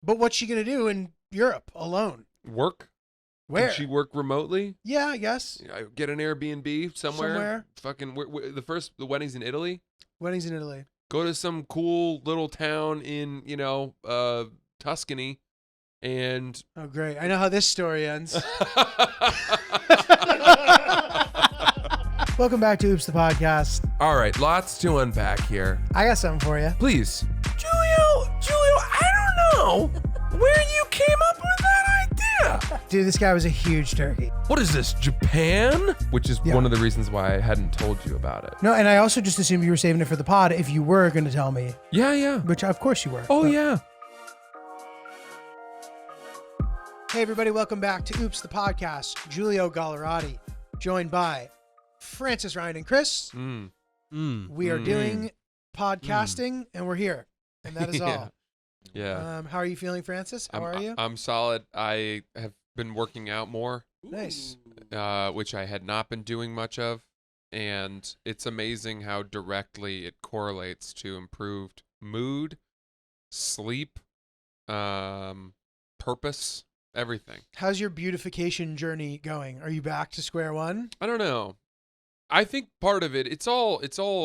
But what's she going to do in Europe alone? Work? Where? Can she work remotely? Yeah, I guess. Get an Airbnb somewhere. Somewhere. Fucking the wedding's in Italy. Weddings in Italy. Go to some cool little town in Tuscany, and Oh, great. I know how this story ends. Welcome back to Oops the Podcast. All right, lots to unpack here. I got something for you. Please, Julio, I don't know where you came up with that idea. Dude, this guy was a huge turkey. What is this, Japan? Which is Yeah. one of the reasons why I hadn't told you about it. No, and I also just assumed you were saving it for the pod if you were going to tell me, Yeah. which of course you were. Oh, But- yeah. Hey, everybody, welcome back to Oops the Podcast. Giulio Gallerati, joined by Francis, Ryan, and Chris. We are doing podcasting, and we're here. And that is all. Yeah. How are you feeling, Francis? How are you? I'm solid. I have been working out more, Nice. which I had not been doing much of. And it's amazing how directly it correlates to improved mood, sleep, purpose, everything. How's your beautification journey going? Are you back to square one? I don't know. I think part of it, it's all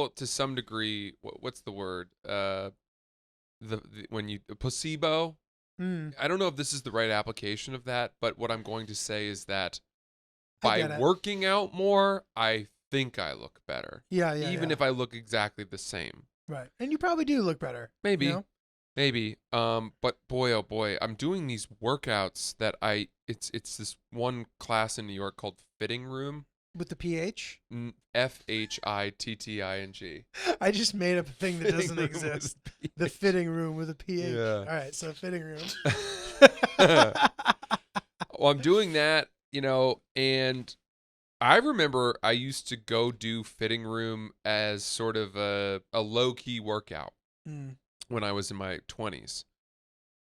to some degree. What's the word? When you placebo. I don't know if this is the right application of that, but what I'm going to say is that I get by it. working out more, I think I look better. Yeah. Even if I look exactly the same. Right. And you probably do look better. Maybe. You know? Maybe. But boy, oh boy, I'm doing these workouts that it's this one class in New York called Fitting Room. With the PH? FHITTING. I just made up a thing that doesn't Fitting room exist. with The fitting room with a PH. Yeah. All right, so fitting room. Well, I'm doing that, and I remember I used to go do Fitting Room as sort of a low-key workout when I was in my 20s.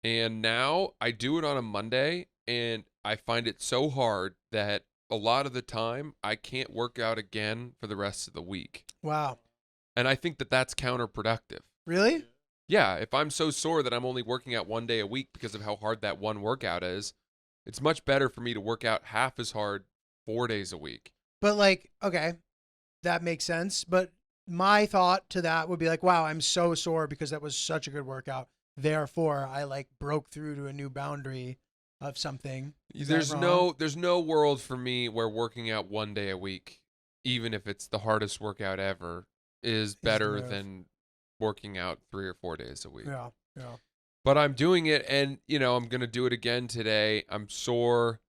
And now I do it on a Monday, and I find it so hard that a lot of the time I can't work out again for the rest of the week. Wow. And I think that that's counterproductive. Really? Yeah, if I'm so sore that I'm only working out one day a week because of how hard that one workout is, it's much better for me to work out half as hard 4 days a week. But okay, that makes sense. But my thought to that would be wow, I'm so sore because that was such a good workout. Therefore, I broke through to a new boundary of something. Is that wrong? There's no world for me where working out one day a week, even if it's the hardest workout ever, is better than working out 3 or 4 days a week. Yeah. But I'm doing it, and I'm gonna do it again today. I'm sore.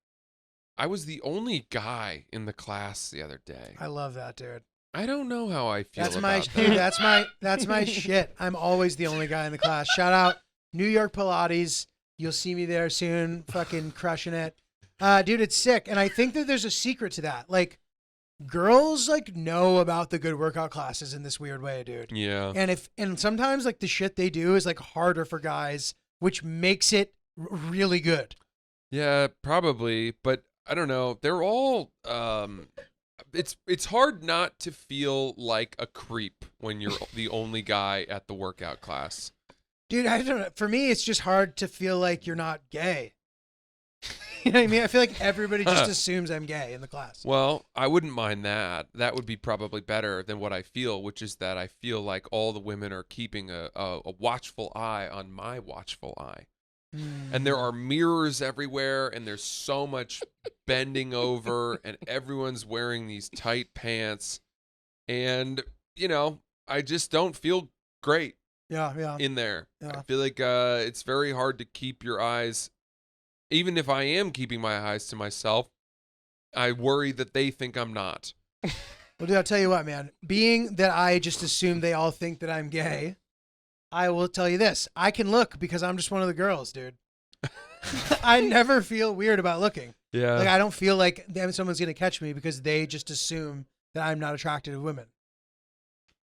I was the only guy in the class the other day. I love that, dude. I don't know how I feel That's about dude, that. that's my shit. I'm always the only guy in the class. Shout out New York Pilates. You'll see me there soon, fucking crushing it. Dude, it's sick. And I think that there's a secret to that. Girls know about the good workout classes in this weird way, dude. Yeah. And sometimes the shit they do is harder for guys, which makes it really good. Yeah, probably, but I don't know. They're all it's hard not to feel like a creep when you're the only guy at the workout class. Dude, I don't know. For me, it's just hard to feel like you're not gay. You know what I mean? I feel like everybody just assumes I'm gay in the class. Well, I wouldn't mind that. That would be probably better than what I feel, which is that I feel like all the women are keeping a watchful eye on my watchful eye. And there are mirrors everywhere, and there's so much bending over, and everyone's wearing these tight pants. And, I just don't feel great. Yeah. In there. Yeah. I feel like it's very hard to keep your eyes, even if I am keeping my eyes to myself, I worry that they think I'm not. Well, dude, I'll tell you what, man. Being that I just assume they all think that I'm gay, I will tell you this. I can look because I'm just one of the girls, dude. I never feel weird about looking. Yeah. I don't feel like someone's going to catch me because they just assume that I'm not attracted to women.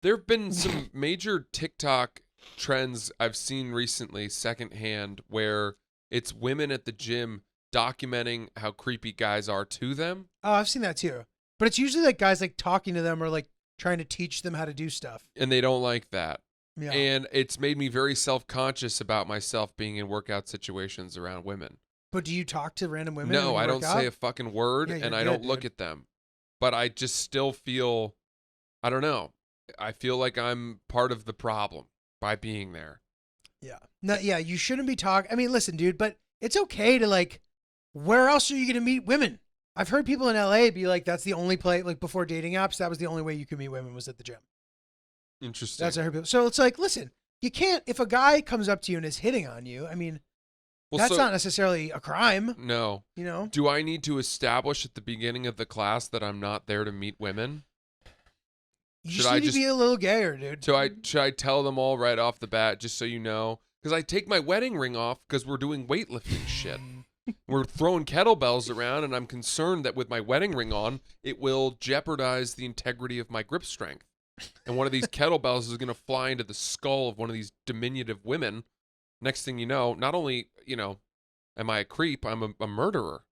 There have been some major TikTok trends I've seen recently secondhand where it's women at the gym documenting how creepy guys are to them. Oh, I've seen that too. But it's usually guys talking to them or trying to teach them how to do stuff. And they don't like that. Yeah. And it's made me very self-conscious about myself being in workout situations around women. But do you talk to random women? No, when you I work don't out? say a fucking word, Yeah, and you're I good, don't look dude. at them. But I just still feel, I don't know. I feel like I'm part of the problem by being there. Yeah. No, yeah, you shouldn't be talking. I mean, listen, dude, but it's okay to like, where else are you going to meet women? I've heard people in LA be like, that's the only place, like before dating apps, that was the only way you could meet women was at the gym. Interesting. That's what I heard people. So it's like, listen, you can't, if a guy comes up to you and is hitting on you, I mean, Well, that's so- not necessarily a crime, No. you know? Do I need to establish at the beginning of the class that I'm not there to meet women? You Should just I need to just- be a little gayer, dude. So should I tell them all right off the bat, just so you know? Because I take my wedding ring off because we're doing weightlifting shit. We're throwing kettlebells around, and I'm concerned that with my wedding ring on, it will jeopardize the integrity of my grip strength. And one of these kettlebells is going to fly into the skull of one of these diminutive women. Next thing you know, not only, am I a creep, I'm a murderer.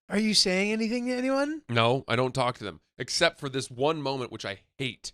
Are you saying anything to anyone? No, I don't talk to them, except for this one moment, which I hate.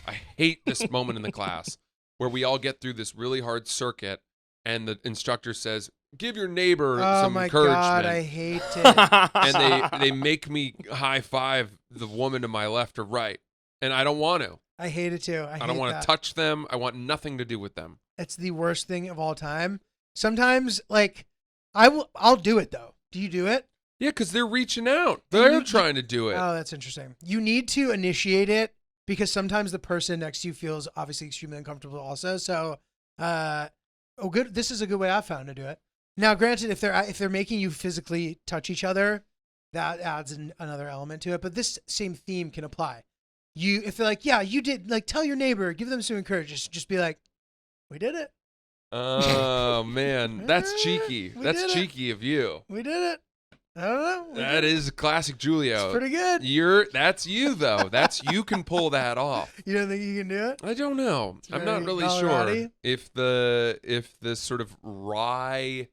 I hate this moment in the class where we all get through this really hard circuit, and the instructor says, give your neighbor Oh some my encouragement. God, I hate it. And they make me high five the woman to my left or right, and I don't want to. I hate it too. I don't want to touch them. I want nothing to do with them. It's the worst thing of all time. Sometimes, like, I'll do it though. Do you do it? Yeah, because they're reaching out. They're trying to do it. Oh, that's interesting. You need to initiate it because sometimes the person next to you feels obviously extremely uncomfortable also. So, good. This is a good way I've found to do it. Now, granted, if they're making you physically touch each other, that adds another element to it. But this same theme can apply. If they're like, yeah, you did, like, tell your neighbor, give them some encouragement. Just be like, we did it. Oh man, that's cheeky. We That's did it. cheeky of you. We did it. I don't know. That is classic Julio. It's pretty good. That's you though. You can pull that off. You don't think you can do it? I don't know. It's I'm not very really Colorado-y. sure if the sort of wry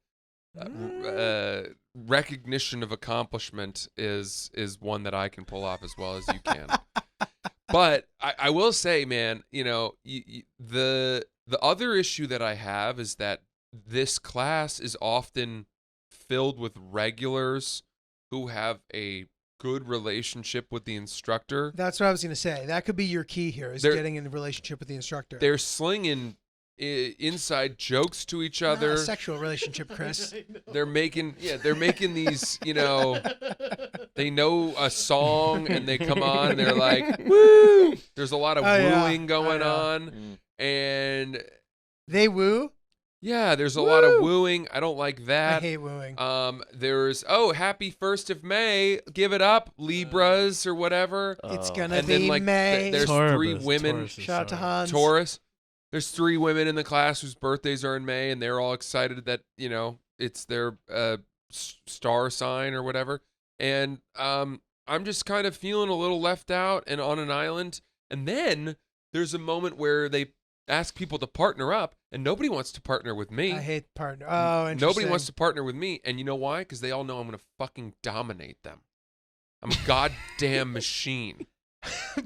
recognition of accomplishment is one that I can pull off as well as you can. But I will say, man, the other issue that I have is that this class is often filled with regulars who have a good relationship with the instructor. That's what I was going to say. That could be your key here is getting in a relationship with the instructor. They're slinging inside jokes to each Not other. a sexual relationship, Chris. They're making these, they know a song and they come on and they're like, woo! There's a lot of wooing going on. And they woo? Yeah, there's a lot of wooing. I don't like that. I hate wooing. There's, happy 1st of May. Give it up, Libras or whatever. It's going to And be then like May. there's Taurus, 3 women. Taurus is Shout out to sorry. Hans. Taurus. There's 3 women in the class whose birthdays are in May, and they're all excited that it's their star sign or whatever. And I'm just kind of feeling a little left out and on an island. And then there's a moment where they ask people to partner up, and nobody wants to partner with me. I hate partner. Oh, interesting. Nobody wants to partner with me, and you know why? Because they all know I'm going to fucking dominate them. I'm a goddamn machine.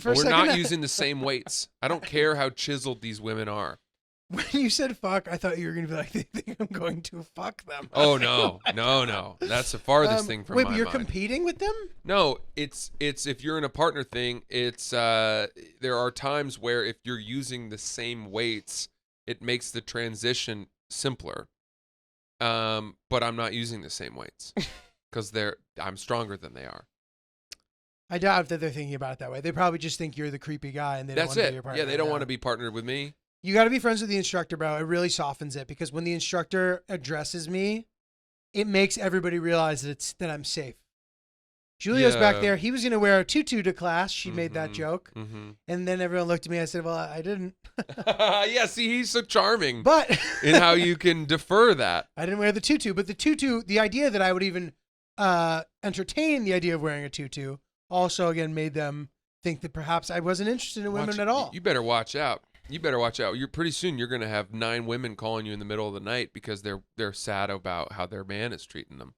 We're not using the same weights. I don't care how chiseled these women are. When you said fuck, I thought you were going to be like, they think I'm going to fuck them. Oh, no. No. That's the farthest thing from wait, my but you're mind. competing with them? No, it's if you're in a partner thing, it's there are times where if you're using the same weights, it makes the transition simpler. But I'm not using the same weights because I'm stronger than they are. I doubt that they're thinking about it that way. They probably just think you're the creepy guy and they don't That's want to it. be your partner. Yeah, they don't want to be partnered with me. You got to be friends with the instructor, bro. It really softens it because when the instructor addresses me, it makes everybody realize that I'm safe. Julio's back there. He was going to wear a tutu to class. She made that joke. Mm-hmm. And then everyone looked at me. I said, well, I didn't. Yeah, see, he's so charming. But in how you can defer that. I didn't wear the tutu. But the tutu, the idea that I would even entertain the idea of wearing a tutu also, again, made them think that perhaps I wasn't interested in women at all. You better watch out. Pretty soon you're going to have 9 women calling you in the middle of the night because they're sad about how their man is treating them.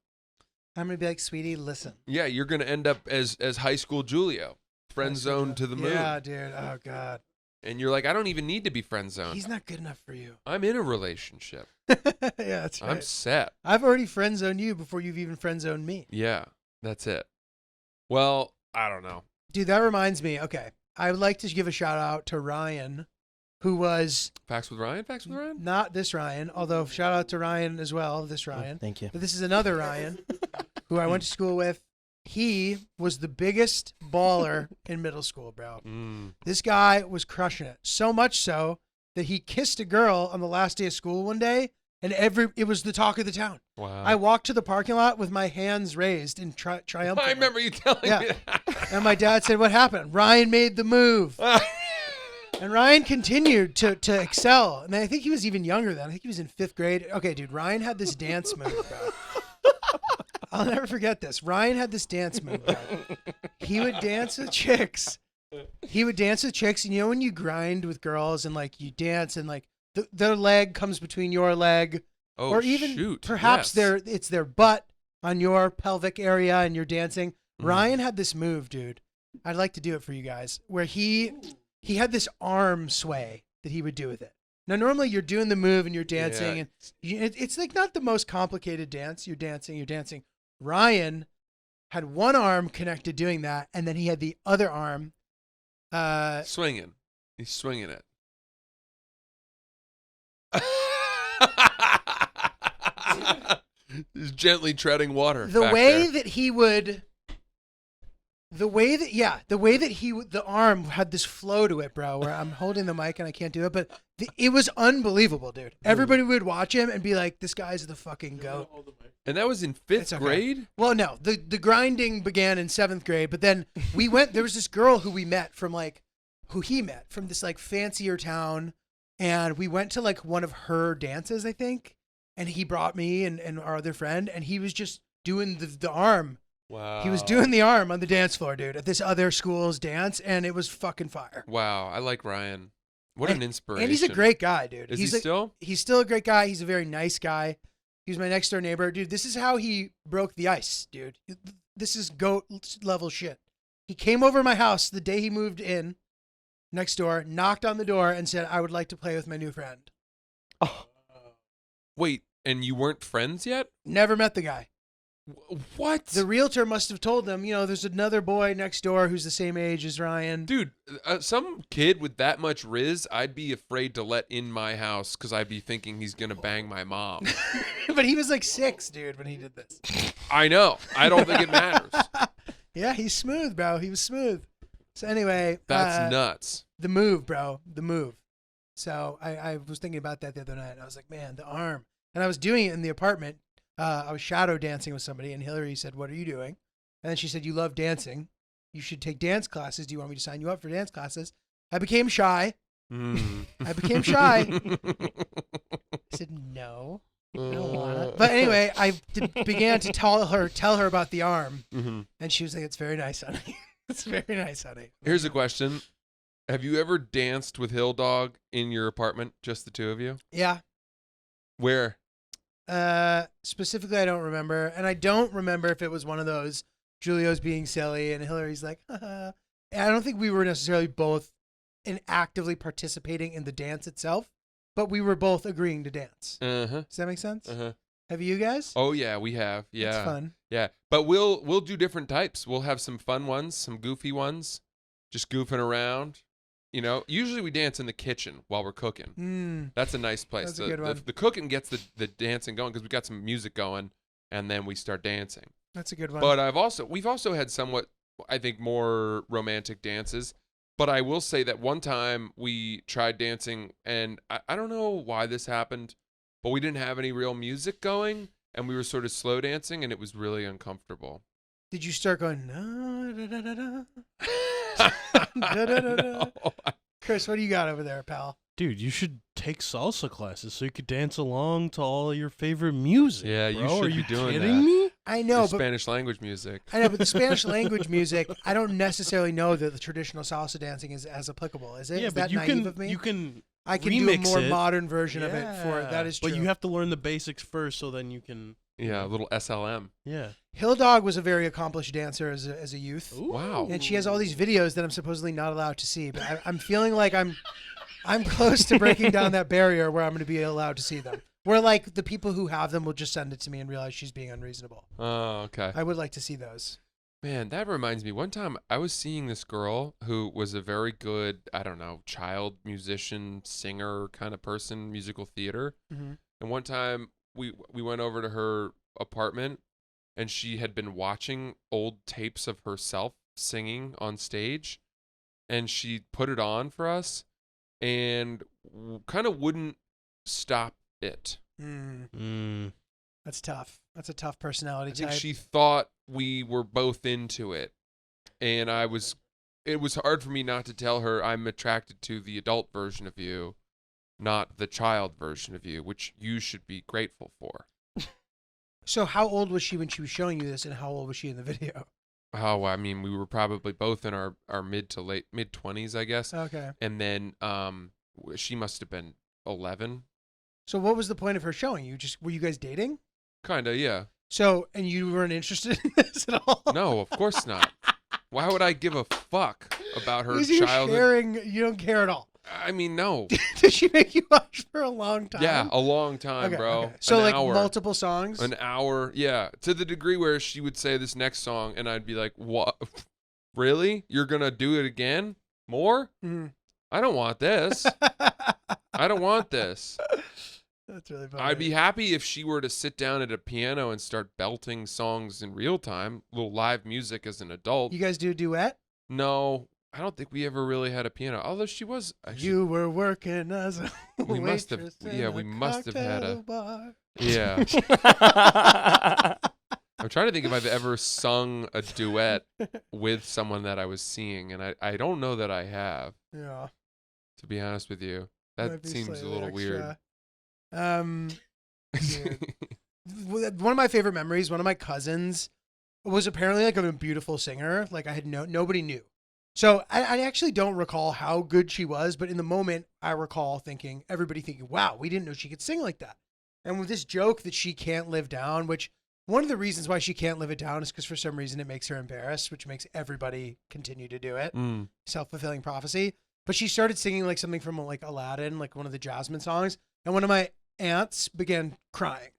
I'm going to be like, sweetie, listen. Yeah, you're going to end up as high school Julio, friend zone to the moon. Yeah, dude. Oh, God. And you're like, I don't even need to be friend zoned. He's not good enough for you. I'm in a relationship. Yeah, that's right. I'm set. I've already friend zoned you before you've even friend zoned me. Yeah, that's it. Well, I don't know. Dude, that reminds me. Okay. I would like to give a shout out to Ryan, who was Facts with Ryan? Facts with Ryan? not this Ryan, although shout out to Ryan as well, this Ryan. Thank you. But this is another Ryan who I went to school with. He was the biggest baller in middle school, bro. This guy was crushing it. So much so that he kissed a girl on the last day of school one day, and it was the talk of the town. Wow. I walked to the parking lot with my hands raised in triumph. I remember you telling me that. And my dad said, "What happened?" Ryan made the move. And Ryan continued to excel. And I think he was even younger then. I think he was in 5th grade. Okay, dude, Ryan had this dance move, bro. I'll never forget this. Ryan had this dance move, bro. He would dance with chicks. And you know when you grind with girls and like you dance and like their leg comes between your leg, or even perhaps it's their butt on your pelvic area and you're dancing. Ryan had this move, dude. I'd like to do it for you guys, where he had this arm sway that he would do with it. Now, normally you're doing the move and you're dancing, and it's like not the most complicated dance. You're dancing. Ryan had one arm connected doing that, and then he had the other arm swinging. He's swinging it. He's gently treading water. The way that the arm had this flow to it, bro, where I'm holding the mic and I can't do it, but it was unbelievable, dude. Everybody would watch him and be like, this guy's the fucking GOAT. And that was in 5th grade? Well, no, the grinding began in 7th grade, but then there was this girl who he met from this like fancier town, and we went to like one of her dances, I think, and he brought me and our other friend, and he was just doing the arm. Wow. He was doing the arm on the dance floor, dude, at this other school's dance, and it was fucking fire. Wow, I like Ryan. What an inspiration. And he's a great guy, dude. Is he still? He's still a great guy. He's a very nice guy. He was my next door neighbor. Dude, this is how he broke the ice, dude. This is GOAT level shit. He came over to my house the day he moved in next door, knocked on the door, and said, I would like to play with my new friend. Oh. Wait, and you weren't friends yet? Never met the guy. What? The realtor must have told them, there's another boy next door who's the same age as Ryan. Dude, some kid with that much riz, I'd be afraid to let in my house because I'd be thinking he's going to bang my mom. But he was like 6, dude, when he did this. I know. I don't think it matters. Yeah, he's smooth, bro. He was smooth. So anyway. That's nuts. The move, bro. The move. So I was thinking about that the other night. I was like, man, the arm. And I was doing it in the apartment. I was shadow dancing with somebody, and Hillary said, what are you doing? And then she said, you love dancing. You should take dance classes. Do you want me to sign you up for dance classes? I became shy. I said, no, I don't want to. But anyway, I began to tell her about the arm. And she was like, it's very nice, honey. It's very nice, honey. Here's a question. Have you ever danced with Hill Dog in your apartment, just the two of you? Yeah. Where? Specifically, I don't remember. And I don't remember if it was one of those Julio's being silly and Hillary's like, haha. And I don't think we were necessarily both actively participating in the dance itself, but we were both agreeing to dance. Does that make sense? Have you guys? Oh yeah, we have. Yeah. It's fun. Yeah. But we'll do different types. We'll have some fun ones, some goofy ones, just goofing around. Usually we dance in the kitchen while we're cooking. That's a nice place. That's a good one. The cooking gets the dancing going because we got some music going, and then we start dancing. That's a good one. But we've also had somewhat, I think, more romantic dances. But I will say that one time we tried dancing, and I don't know why this happened, but we didn't have any real music going, and we were sort of slow dancing, and it was really uncomfortable. Did you start going, no, da, da, da, da? No. Chris, what do you got over there, pal? Dude, you should take salsa classes so you could dance along to all your favorite music. Yeah, you bro. should Are be you doing kidding that. me? I know, There's but Spanish language music. I know, but the Spanish language music, I don't necessarily know that the traditional salsa dancing is as applicable. Is it? Yeah, Is but that you naive can of me? you can I can do a remix more it. modern version of it for it. That is true. But you have to learn the basics first, so then you can. Yeah, a little SLM. Yeah. Hill Dog was a very accomplished dancer as a youth. Ooh. Wow. And she has all these videos that I'm supposedly not allowed to see, but I'm feeling like I'm close to breaking down that barrier where I'm going to be allowed to see them. Where like the people who have them will just send it to me and realize she's being unreasonable. Oh, okay. I would like to see those. Man, that reminds me. One time I was seeing this girl who was a very good, I don't know, child musician, singer kind of person, musical theater. Mm-hmm. And one time we went over to her apartment and she had been watching old tapes of herself singing on stage and she put it on for us and kind of wouldn't stop it. That's tough. That's a tough personality I think type. she thought we were both into it. And it was hard for me not to tell her I'm attracted to the adult version of you, not the child version of you, which you should be grateful for. So how old was she when she was showing you this, and how old was she in the video? Oh, I mean, we were probably both in our mid 20s, I guess. Okay. And then she must have been 11. So what was the point of her showing you? Were you guys dating? Kind of, yeah. So, and you weren't interested in this at all? No, of course not. Why would I give a fuck about her Because you're childhood? sharing, you don't care at all. I mean, no. Did she make you watch for a long time? Yeah, a long time, Okay, bro. okay. So An like hour. multiple songs? An hour, yeah. To the degree where she would say this next song, and I'd be like, "What? Really? You're gonna do it again? More? Mhm. I don't want this. I don't want this." That's really funny. I'd be happy if she were to sit down at a piano and start belting songs in real time, little live music as an adult. You guys do a duet? No, I don't think we ever really had a piano. Although she was actually, You were working as a We must have- waitress yeah, in we a must have had a- cocktail bar. yeah. I'm trying to think if I've ever sung a duet with someone that I was seeing, and I don't know that I have, Yeah. to be honest with you. might That be seems a slightly little weird. extra. One of my favorite memories, one of my cousins was apparently like a beautiful singer. Like I had nobody knew. So I actually don't recall how good she was, but in the moment I recall everybody thinking, wow, we didn't know she could sing like that. And with this joke that she can't live down, which one of the reasons why she can't live it down is because for some reason it makes her embarrassed, which makes everybody continue to do it. Mm. Self-fulfilling prophecy. But she started singing like something from like Aladdin, like one of the Jasmine songs. And one of my aunts began crying.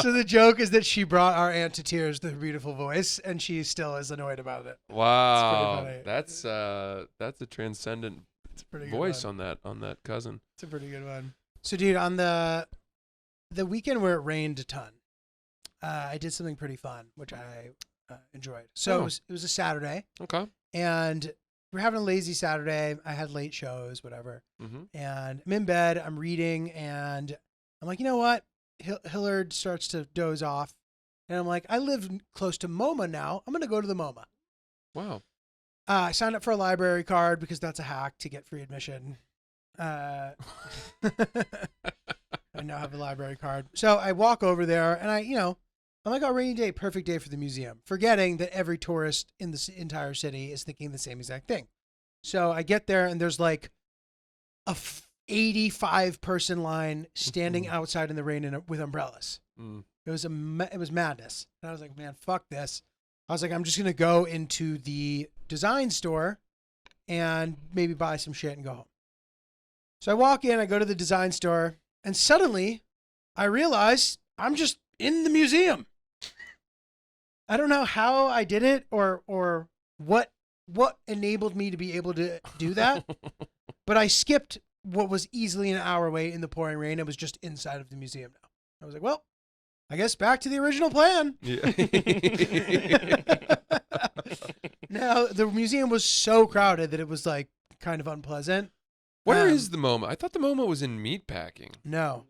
So the joke is that she brought our aunt to tears with her beautiful voice, and she still is annoyed about it. Wow, It's that's a transcendent It's a pretty good voice one. on that cousin. It's a pretty good one. So, dude, on the weekend where it rained a ton, I did something pretty fun, which I enjoyed. So Oh. it was a Saturday, Okay. and we're having a lazy Saturday. I had late shows, whatever. Mm-hmm. And I'm in bed, I'm reading, and I'm like, you know what? Hillard starts to doze off. And I'm like, I live close to MoMA now. I'm going to go to the MoMA. Wow. I signed up for a library card because that's a hack to get free admission. I now have a library card. So I walk over there and I'm like, oh, rainy day, perfect day for the museum. Forgetting that every tourist in the entire city is thinking the same exact thing. So I get there and there's like a 85-person line standing outside in the rain with umbrellas. Mm. It was madness. And I was like, man, fuck this. I was like, I'm just going to go into the design store and maybe buy some shit and go home. So I walk in, I go to the design store, and suddenly I realize I'm just in the museum. I don't know how I did it or what enabled me to be able to do that, but I skipped what was easily an hour away in the pouring rain. I was just inside of the museum now. I was like, well, I guess back to the original plan. Yeah. Now, the museum was so crowded that it was like kind of unpleasant. Where is the MoMA? I thought the MoMA was in meatpacking. No.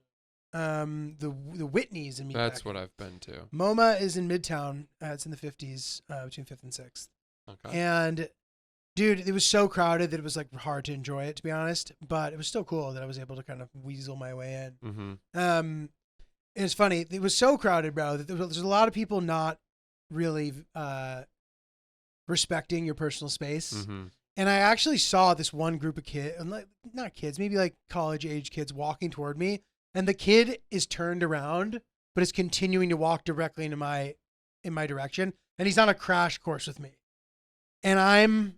The Whitney's in Meatpacking. That's what I've been to. MoMA is in Midtown. It's in the 50s, between 5th and 6th. Okay. And dude, it was so crowded that it was like hard to enjoy it, to be honest. But it was still cool that I was able to kind of weasel my way in. Mm-hmm. It's funny. It was so crowded, bro, that there's a lot of people not really respecting your personal space. Mm-hmm. And I actually saw this one group of kids, not kids, maybe like college age kids walking toward me. and the kid is turned around, but is continuing to walk directly in my direction, and he's on a crash course with me. And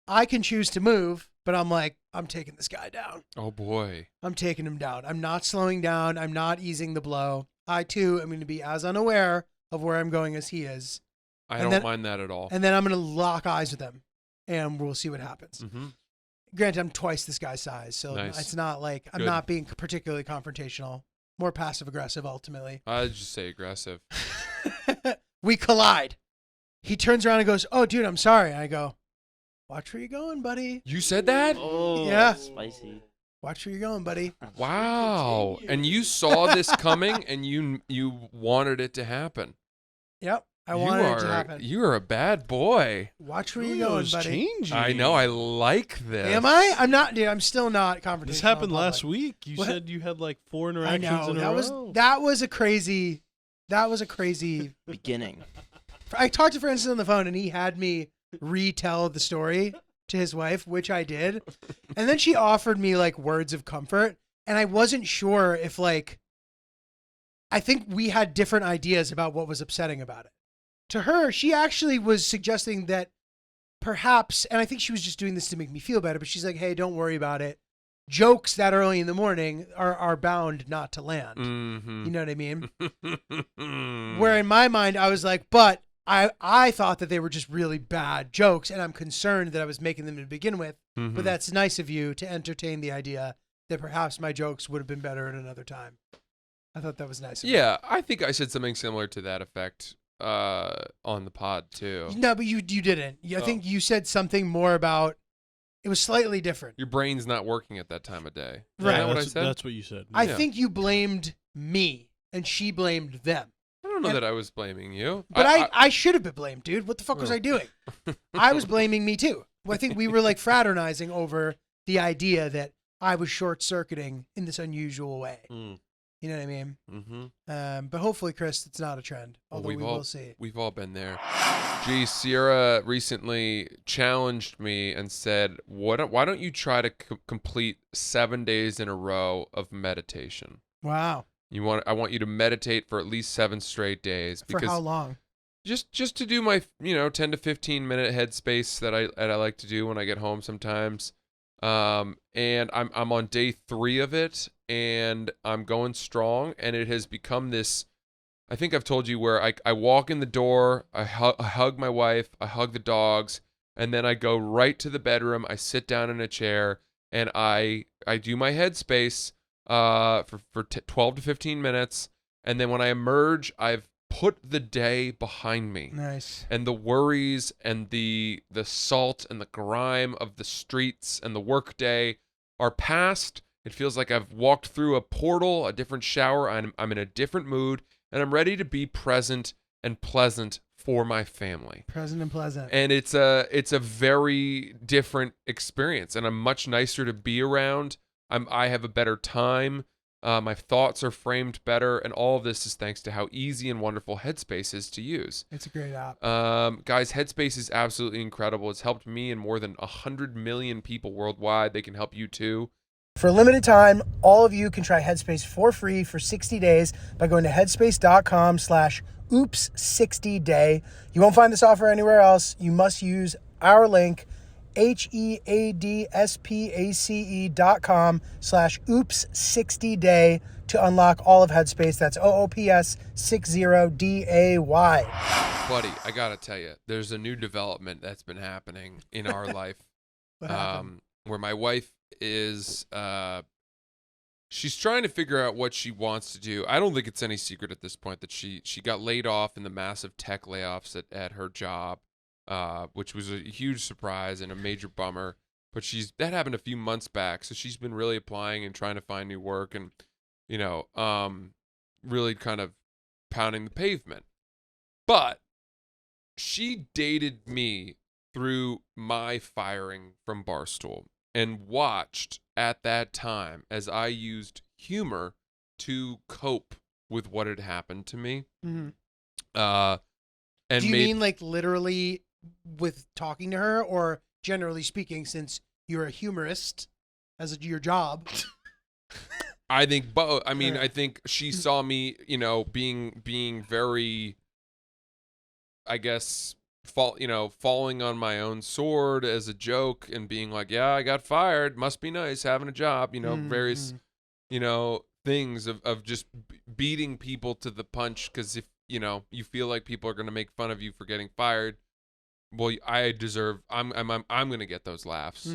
I can choose to move, but I'm like, I'm taking this guy down. Oh boy. I'm taking him down. I'm not slowing down. I'm not easing the blow. I too am going to be as unaware of where I'm going as he is. I don't mind that at all. And then I'm going to lock eyes with him, and we'll see what happens. Mm-hmm. Granted, I'm twice this guy's size, so Nice. it's not like I'm not being particularly confrontational. More passive aggressive, ultimately. I'd just say aggressive. We collide. He turns around and goes, "Oh, dude, I'm sorry." I go, "Watch where you're going, buddy. You said that? Oh, Yeah. Spicy. Watch where you're going, buddy." Wow. And you saw this coming, and you wanted it to happen. Yep, I wanted it to happen. You are a bad boy. Watch where you're going, buddy. Changing. I know. I like this. Am I? I'm not, dude. I'm still not confrontational. This happened in last public. week. You What? said you had like 4 I interactions know in a row. that was a crazy. Beginning. I talked to Francis on the phone, and he had me retell the story to his wife, which I did, and then she offered me like words of comfort, and I wasn't sure if like. I think we had different ideas about what was upsetting about it. To her, she actually was suggesting that perhaps, and I think she was just doing this to make me feel better, but she's like, "Hey, don't worry about it. Jokes that early in the morning are bound not to land." Mm-hmm. You know what I mean? Where in my mind, I was like, but I thought that they were just really bad jokes, and I'm concerned that I was making them to begin with. Mm-hmm. But that's nice of you to entertain the idea that perhaps my jokes would have been better at another time. I thought that was nice of you. Yeah, I think I said something similar to that effect on the pod too. No, but you didn't. I think you said something more about. It was slightly different. Your brain's not working at that time of day. Is Right. that what I That's- said? That's what you said. I Yeah. think you blamed me, and she blamed them. I don't know and- that I was blaming you. But I should have been blamed, dude. What the fuck was I doing? I was blaming me too. Well, I think we were like fraternizing over the idea that I was short circuiting in this unusual way. Mm. You know what I mean? Mm-hmm. But hopefully, Chris, it's not a trend. Well, Although we will see. We've all been there. Gee, Sierra recently challenged me and said, why don't you try to complete 7 days in a row of meditation? Wow. I want you to meditate for at least 7 straight days. For how long? Just to do my 10 to 15 minute headspace that I like to do when I get home sometimes. And I'm on day 3 of it, and I'm going strong, and it has become this. I think I've told you where I walk in the door, I hug my wife, I hug the dogs, and then I go right to the bedroom. I sit down in a chair, and I do my headspace for 12 to 15 minutes, and then when I emerge, I've put the day behind me. Nice. And the worries and the salt and the grime of the streets and the workday are past. It feels like I've walked through a portal, a different shower. I'm in a different mood, and I'm ready to be present and pleasant for my family. Present and pleasant. And it's a very different experience, and I'm much nicer to be around. I have a better time. My thoughts are framed better, and all of this is thanks to how easy and wonderful Headspace is to use. It's a great app. Guys, Headspace is absolutely incredible. It's helped me and more than 100 million people worldwide. They can help you too. For a limited time, all of you can try Headspace for free for 60 days by going to headspace.com/oops60day. You won't find this offer anywhere else. You must use our link, headspace.com/oops60day to unlock all of Headspace. That's OOPS60DAY. Buddy, I gotta tell you, there's a new development that's been happening in our life. What happened? Where my wife is she's trying to figure out what she wants to do. I don't think it's any secret at this point that she got laid off in the massive tech layoffs at her job, which was a huge surprise and a major bummer. But that happened a few months back, so she's been really applying and trying to find new work, and really kind of pounding the pavement. But she dated me through my firing from Barstool, and watched at that time as I used humor to cope with what had happened to me. Mm-hmm. And Do you mean like literally with talking to her, or generally speaking, since you're a humorist as your job? I think both. I mean, Right. I think she saw me, being very, I guess, falling on my own sword as a joke and being like, yeah, I got fired. Must be nice having a job. Various, things of just beating people to the punch. Because if you feel like people are going to make fun of you for getting fired, well, I'm going to get those laughs.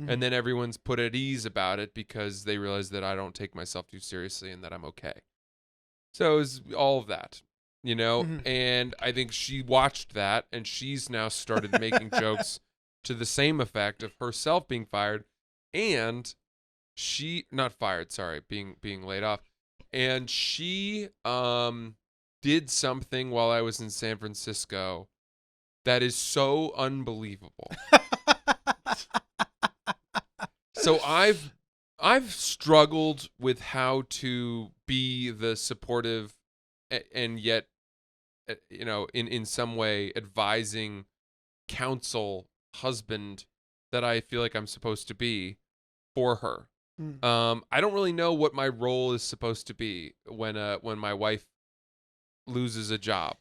And then everyone's put at ease about it because they realize that I don't take myself too seriously and that I'm okay. So it was all of that, and I think she watched that and she's now started making jokes to the same effect of herself being fired, and she not fired, sorry, being laid off. And she did something while I was in San Francisco that is so unbelievable. So I've struggled with how to be the supportive and yet in some way advising counsel husband that I feel like I'm supposed to be for her. I don't really know what my role is supposed to be when my wife loses a job.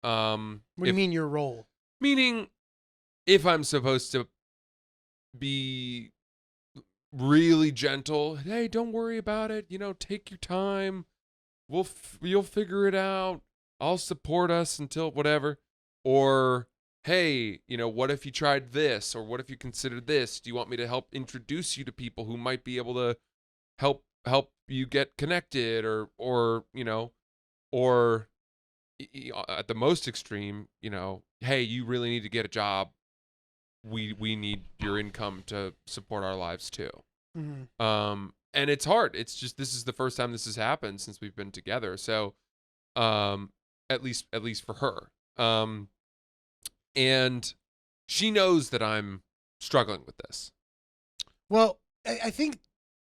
What do you mean your role? Meaning if I'm supposed to be really gentle, hey, don't worry about it, take your time, you'll figure it out, I'll support us until whatever. Or hey, what if you tried this, or what if you considered this? Do you want me to help introduce you to people who might be able to help you get connected, or at the most extreme, hey, you really need to get a job, we need your income to support our lives too. And it's hard. It's just, this is the first time this has happened since we've been together. So, at least for her. And she knows that I'm struggling with this. Well, I think,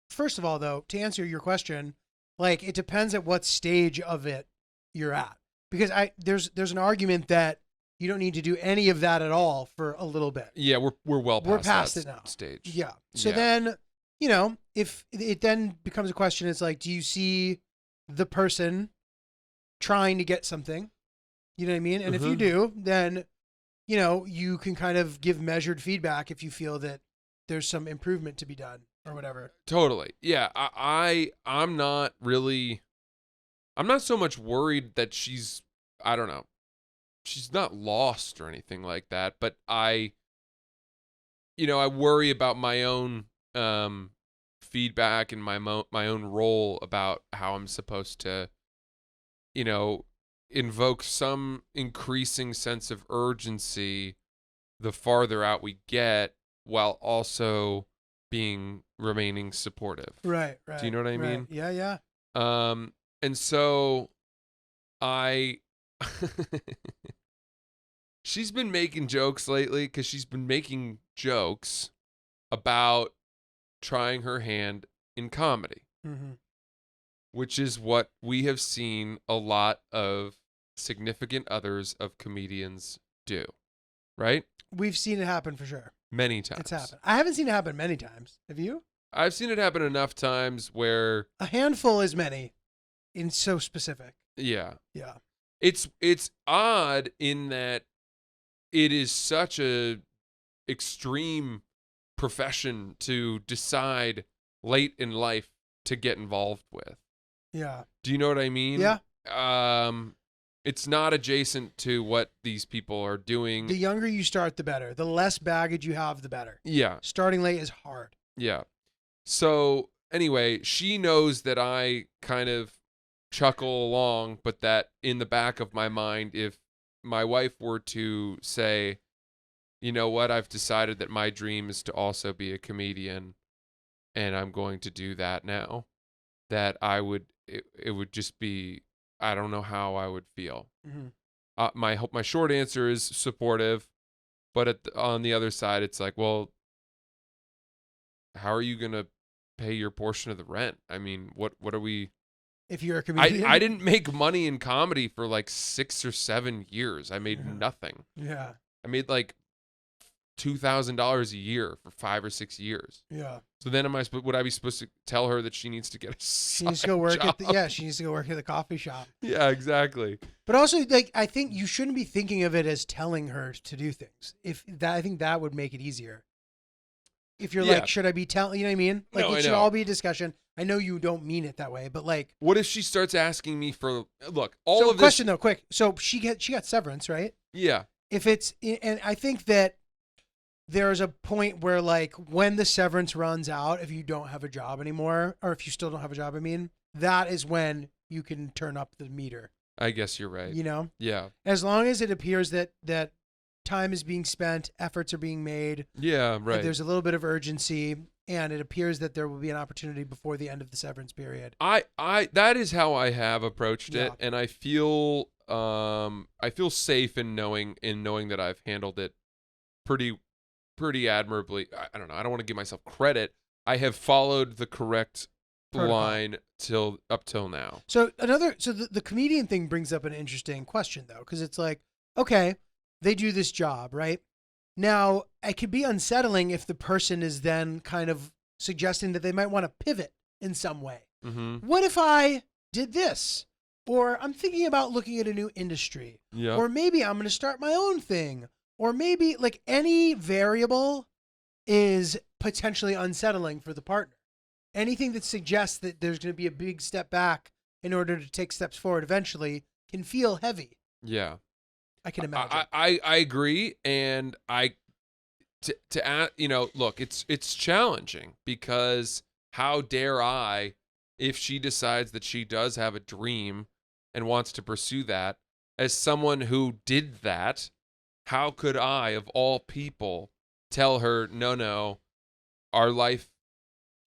first of all, though, to answer your question, like, it depends at what stage of it you're at. Because there's an argument that you don't need to do any of that at all for a little bit. Yeah, we're past it now. Stage. Yeah. So then, if it then becomes a question, it's like, do you see the person trying to get something? You know what I mean? And if you do, then, you can kind of give measured feedback if you feel that there's some improvement to be done or whatever. Totally. Yeah. I'm not so much worried that she's, I don't know, she's not lost or anything like that, but I worry about my own feedback and my own role about how I'm supposed to, invoke some increasing sense of urgency the farther out we get, while also remaining supportive. Right. Do you know what I mean? Yeah. And so she's been making jokes lately, because she's been making jokes about trying her hand in comedy, which is what we have seen a lot of significant others of comedians do, right? We've seen it happen for sure. Many times. It's happened. I haven't seen it happen many times. Have you? I've seen it happen enough times where a handful is many, in so specific. Yeah. Yeah. It's odd in that it is such a extreme profession to decide late in life to get involved with. Yeah. Do you know what I mean? Yeah. It's not adjacent to what these people are doing. The younger you start, the better. The less baggage you have, the better. Yeah. Starting late is hard. Yeah. So anyway, she knows that I kind of chuckle along, but that in the back of my mind, if my wife were to say, you know what, I've decided that my dream is to also be a comedian, and I'm going to do that now, that it would just be, I don't know how I would feel. My short answer is supportive, but on the other side, it's like, well, how are you going to pay your portion of the rent? I mean, what are we? If you're a comedian, I didn't make money in comedy for like 6 or 7 years. I made nothing. Yeah. I made like $2,000 a year for 5 or 6 years. Yeah. So then would I be supposed to tell her that she needs to get a She needs to go work job? she needs to go work at the coffee shop. Yeah, exactly. But also, like, I think you shouldn't be thinking of it as telling her to do things. I think that would make it easier. If you're Yeah. like, should I be telling, you know what I mean? Like, No, I it should know. all be a discussion. I know you don't mean it that way, but like, What if she starts asking me for, look, all so of this. question though, quick. So she got severance, right? Yeah. And I think that there's a point where, like, when the severance runs out, if you don't have a job anymore, or if you still don't have a job, I mean, that is when you can turn up the meter. I guess you're right. You know, Yeah. as long as it appears that time is being spent, efforts are being made. Yeah, right. There's a little bit of urgency, and it appears that there will be an opportunity before the end of the severance period. That is how I have approached it, Yeah. and I feel safe in knowing that I've handled it pretty admirably. I don't know. I don't want to give myself credit. I have followed the correct Protocol. line up till now. So the comedian thing brings up an interesting question though, because it's like, okay, they do this job, right? Now, it could be unsettling if the person is then kind of suggesting that they might want to pivot in some way. Mm-hmm. What if I did this? Or I'm thinking about looking at a new industry. Yeah. Or maybe I'm going to start my own thing. Or maybe, like, any variable is potentially unsettling for the partner. Anything that suggests that there's going to be a big step back in order to take steps forward eventually can feel heavy. Yeah. I can imagine. I agree, and to add, look, it's challenging because how dare I, if she decides that she does have a dream and wants to pursue that, as someone who did that, how could I, of all people, tell her, no, our life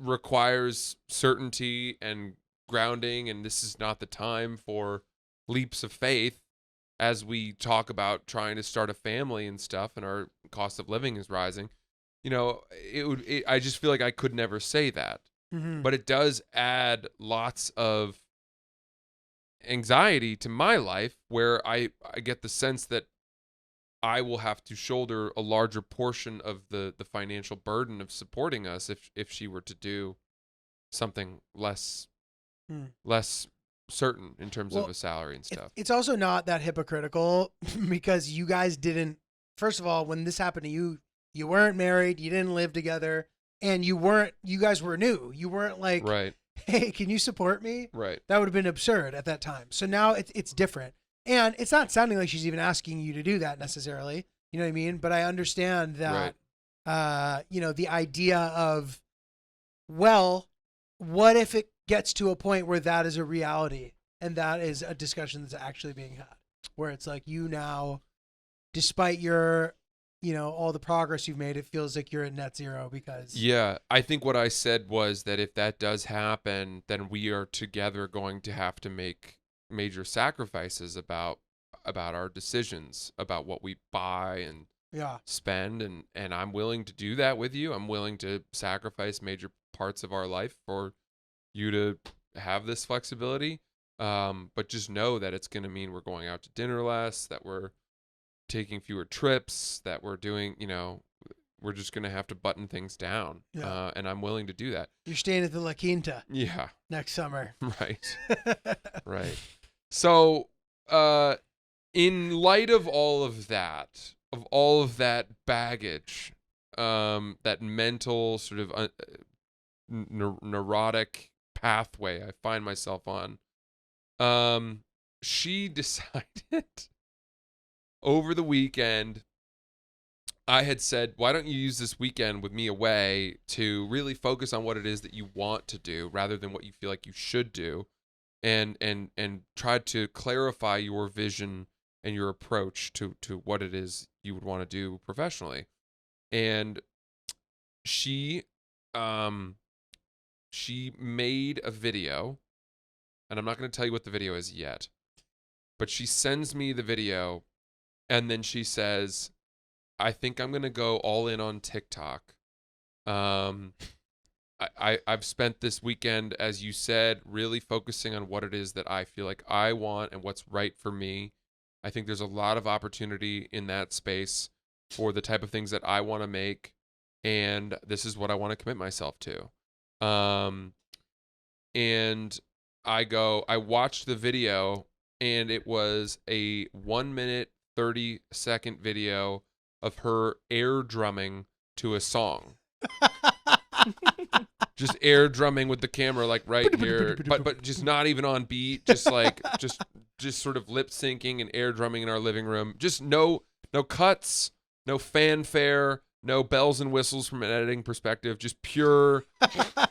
requires certainty and grounding, and this is not the time for leaps of faith as we talk about trying to start a family and stuff, and our cost of living is rising. I just feel like I could never say that. Mm-hmm. But it does add lots of anxiety to my life, where I get the sense that I will have to shoulder a larger portion of the financial burden of supporting us if she were to do something less certain in terms of a salary and stuff. It's also not that hypocritical because you guys didn't, first of all, when this happened to you, you weren't married, you didn't live together, and you guys were new. You weren't like, Right. Hey, can you support me? Right. That would have been absurd at that time. So now it's different. And it's not sounding like she's even asking you to do that necessarily. You know what I mean? But I understand that, the idea of, well, what if it gets to a point where that is a reality and that is a discussion that's actually being had, where it's like, you now, despite your, all the progress you've made, it feels like you're at net zero because. Yeah. I think what I said was that if that does happen, then we are together going to have to make major sacrifices about our decisions, about what we buy and spend, and I'm willing to do that with you. I'm willing to sacrifice major parts of our life for you to have this flexibility, but just know that it's going to mean we're going out to dinner less, that we're taking fewer trips, that we're doing, we're just going to have to button things down, and I'm willing to do that. You're staying at the La Quinta next summer. Right. Right. So, in light of all of that baggage, that mental sort of neurotic pathway I find myself on, she decided over the weekend. I had said, why don't you use this weekend with me away to really focus on what it is that you want to do rather than what you feel like you should do, and try to clarify your vision and your approach to what it is you would want to do professionally. And she made a video, and I'm not going to tell you what the video is yet, but she sends me the video, and then she says, I think I'm going to go all in on TikTok. I've spent this weekend, as you said, really focusing on what it is that I feel like I want and what's right for me. I think there's a lot of opportunity in that space. for the type of things that I want to make, and this is what I want to commit myself to. And I watched the video, and it was a 1 minute 30-second video of her air drumming to a song. Just air drumming with the camera like right here, but just not even on beat, just like just sort of lip syncing and air drumming in our living room. Just no cuts, no fanfare, no bells and whistles from an editing perspective, just pure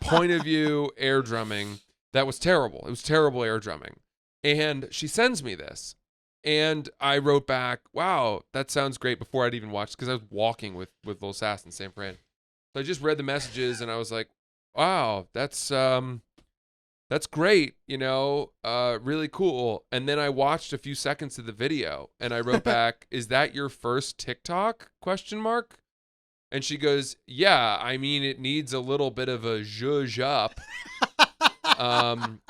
point of view air drumming. That was terrible. It was terrible air drumming. And she sends me this. And I wrote back, wow, that sounds great, before I'd even watched, because I was walking with Lil Sass in San Fran. So I just read the messages and I was like, wow, that's great, really cool. And then I watched a few seconds of the video and I wrote back, is that your first TikTok ? And she goes, yeah, I mean, it needs a little bit of a zhuzh up.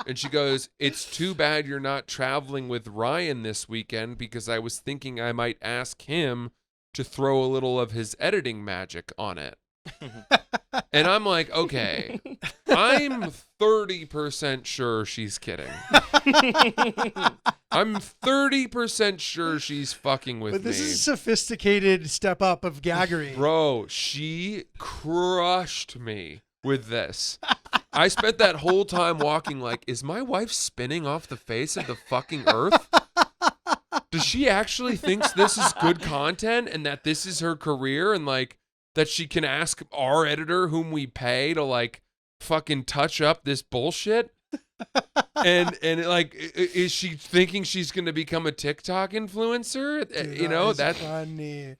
And she goes, it's too bad you're not traveling with Ryan this weekend, because I was thinking I might ask him to throw a little of his editing magic on it. And I'm like, okay, I'm 30% sure she's kidding. I'm 30% sure she's fucking with me. But this is a sophisticated step up of gaggery. Bro, she crushed me with this. I spent that whole time walking like, is my wife spinning off the face of the fucking earth? Does she actually thinks this is good content and that this is her career, and like that she can ask our editor, whom we pay, to like fucking touch up this bullshit? And like, is she thinking she's going to become a TikTok influencer? Dude, that's funny.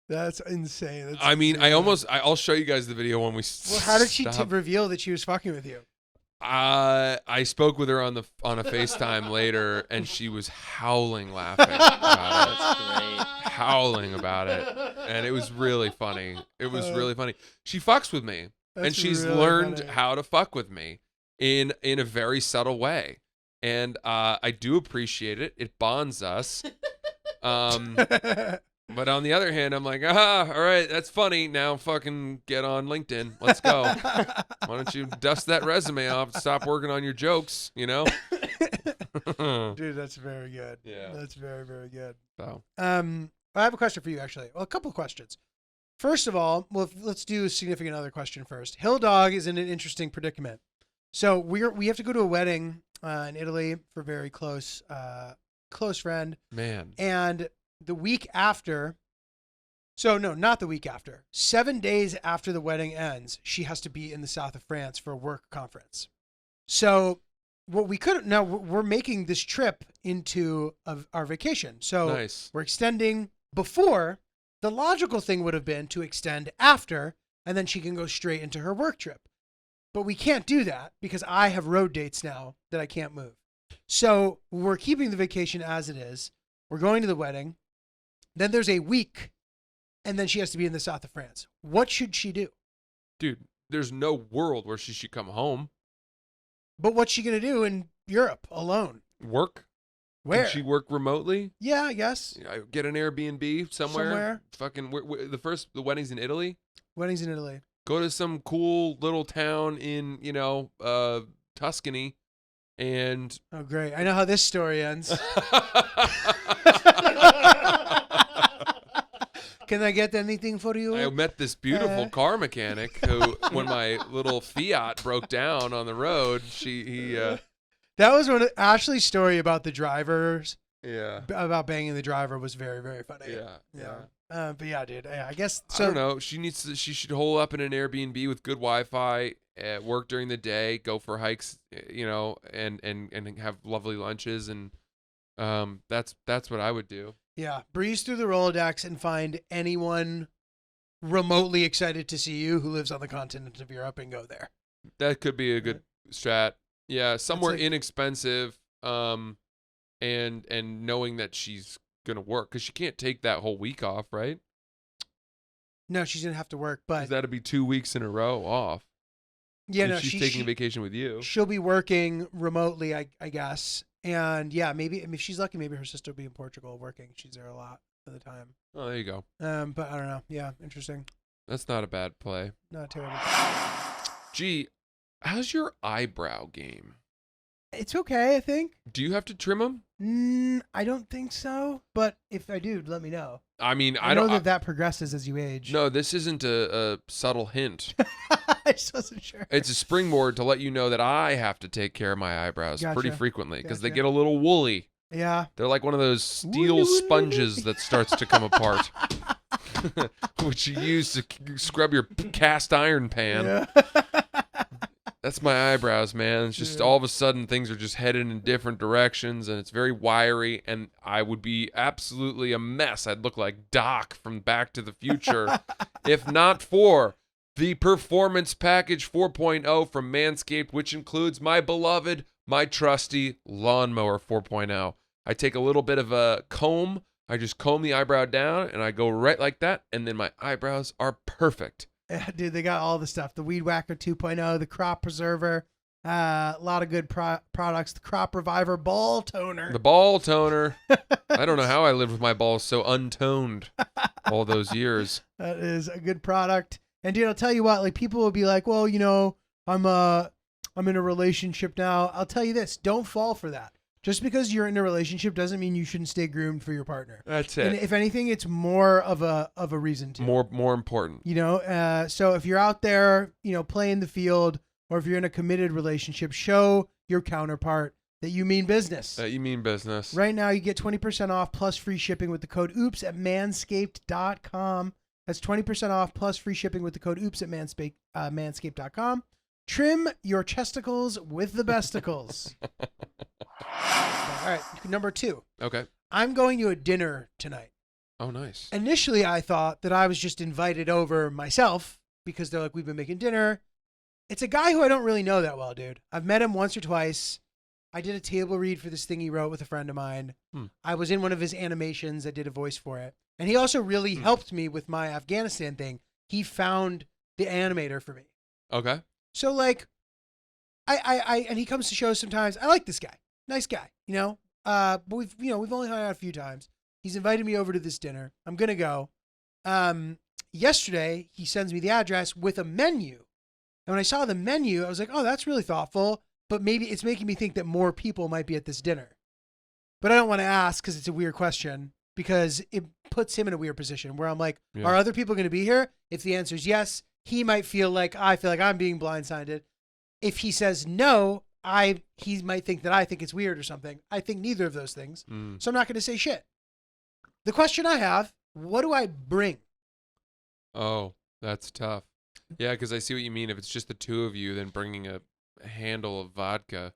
That's insane. That's I'll show you guys the video when we Well, how did she reveal that she was fucking with you? I spoke with her on a FaceTime later, and she was howling laughing about it. That's great. Howling about it. And it was really funny. It was really funny. She fucks with me. And she's really learned funny. how to fuck with me in a very subtle way. And I do appreciate it. It bonds us. But on the other hand, I'm like, all right, that's funny. Now fucking get on LinkedIn. Let's go. Why don't you dust that resume off and stop working on your jokes, Dude, that's very good. Yeah. That's very, very good. So. I have a question for you, actually. Well, a couple of questions. First of all, let's do a significant other question first. Hill Dog is in an interesting predicament. So we have to go to a wedding in Italy for a very close friend. Man. And the week after, so no, not the week after, 7 days after the wedding ends, she has to be in the south of France for a work conference. So now we're making this trip into our vacation. So Nice. We're extending before. The logical thing would have been to extend after, and then she can go straight into her work trip. But we can't do that because I have road dates now that I can't move. So we're keeping the vacation as it is. We're going to the wedding. Then there's a week, and then she has to be in the south of France. What should she do? Dude, there's no world where she should come home. But what's she going to do in Europe alone? Work? Where? Can she work remotely? Yeah, I guess. Get an Airbnb somewhere. Fucking the wedding's in Italy. Weddings in Italy. Go to some cool little town in, Tuscany, and Oh, great. I know how this story ends. Can I get anything for you? I met this beautiful car mechanic who, when my little Fiat broke down on the road, That was one of Ashley's story about the drivers. Yeah. About banging the driver was very, very funny. Yeah. But yeah, dude. I guess. I don't know. She should hole up in an Airbnb with good Wi-Fi, work during the day, go for hikes, and have lovely lunches, and that's what I would do. Yeah, breeze through the Rolodex and find anyone remotely excited to see you who lives on the continent of Europe and go there. That could be a good strat. Yeah, somewhere like- inexpensive, and knowing that she's gonna work, because she can't take that whole week off, right? No, she's gonna have to work, but That'd be 2 weeks in a row off. yeah, if no, she's taking a vacation with you. She'll be working remotely, I guess. And yeah, maybe if she's lucky, maybe her sister will be in Portugal working. She's there a lot. of the time. Oh, there you go. But I don't know. Yeah, interesting. That's not a bad play. Not terrible. Gee, how's your eyebrow game? It's okay, I think. Do you have to trim them? I don't think so. But if I do, let me know. I mean, I know that progresses as you age. No, this isn't a subtle hint. I just wasn't sure. It's a springboard to let you know that I have to take care of my eyebrows pretty frequently because they get a little woolly. Yeah. They're like one of those steel sponges that starts to come apart, which you use to scrub your cast iron pan. Yeah. That's my eyebrows, man. It's just all of a sudden things are just headed in different directions, and it's very wiry, and I would be absolutely a mess. I'd look like Doc from Back to the Future if not for the Performance Package 4.0 from Manscaped, which includes my beloved, my trusty Lawnmower 4.0. I take a little bit of a comb, I just comb the eyebrow down, and I go right like that, and then my eyebrows are perfect. Yeah, dude, they got all the stuff. The Weed Whacker 2.0, the Crop Preserver, a lot of good products. The Crop Reviver Ball Toner. The Ball Toner. I don't know how I lived with my balls so untoned all those years. That is a good product. And dude, I'll tell you what, like people will be like, well, I'm in a relationship now. I'll tell you this, don't fall for that. Just because you're in a relationship doesn't mean you shouldn't stay groomed for your partner. That's it. And if anything, it's more of a reason to. More important. So if you're out there, playing the field, or if you're in a committed relationship, show your counterpart that you mean business. Right now, you get 20% off plus free shipping with the code OOPS at manscaped.com. That's 20% off plus free shipping with the code OOPS at manscaped.com. Trim your chesticles with the besticles. All right, number 2. Okay. I'm going to a dinner tonight. Oh, nice. Initially, I thought that I was just invited over myself because they're like, we've been making dinner. It's a guy who I don't really know that well, dude. I've met him once or twice. I did a table read for this thing he wrote with a friend of mine. I was in one of his animations. I did a voice for it. And he also really helped me with my Afghanistan thing. He found the animator for me. Okay. So like, and he comes to shows sometimes. I like this guy. Nice guy, but we've only hung out a few times. He's invited me over to this dinner. I'm going to go. Yesterday, he sends me the address with a menu. And when I saw the menu, I was like, oh, that's really thoughtful. But maybe it's making me think that more people might be at this dinner. But I don't want to ask because it's a weird question because it puts him in a weird position where I'm like, are other people going to be here? If the answer is yes, he might feel like I'm being blindsided. If he says no, he might think that I think it's weird or something. I think neither of those things. So I'm not going to say shit. The question I have, what do I bring? Oh, that's tough. Yeah, because I see what you mean. If it's just the two of you, then bringing a handle of vodka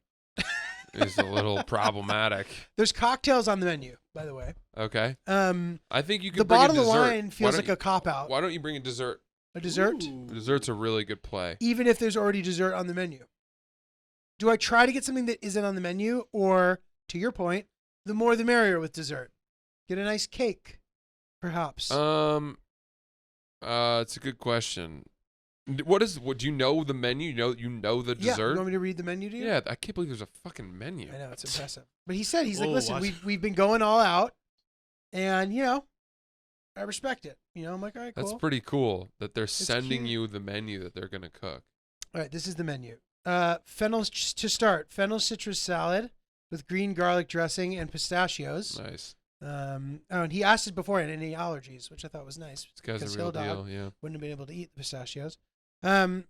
is a little problematic. There's cocktails on the menu, by the way. Okay. I think you could the bring bottle a dessert. of wine feels like a cop-out. Why don't you bring a dessert? A dessert? Ooh. Dessert's a really good play. Even if there's already dessert on the menu. Do I try to get something that isn't on the menu? Or, to your point, the more the merrier with dessert? Get a nice cake, perhaps. It's a good question. What do you know the menu? You know the dessert? Yeah, you want me to read the menu to you? Yeah, I can't believe there's a fucking menu. I know, it's impressive. But he said, he's like, Whoa, listen, what? we've been going all out, and, I respect it. I'm like, all right, cool. That's pretty cool that they're sending cute. you the menu that they're going to cook. All right, this is the menu. Fennel citrus salad with green garlic dressing and pistachios. Nice. And he asked us beforehand any allergies, which I thought was nice. This guy's because a real Hill Dog deal, yeah. Wouldn't have been able to eat the pistachios.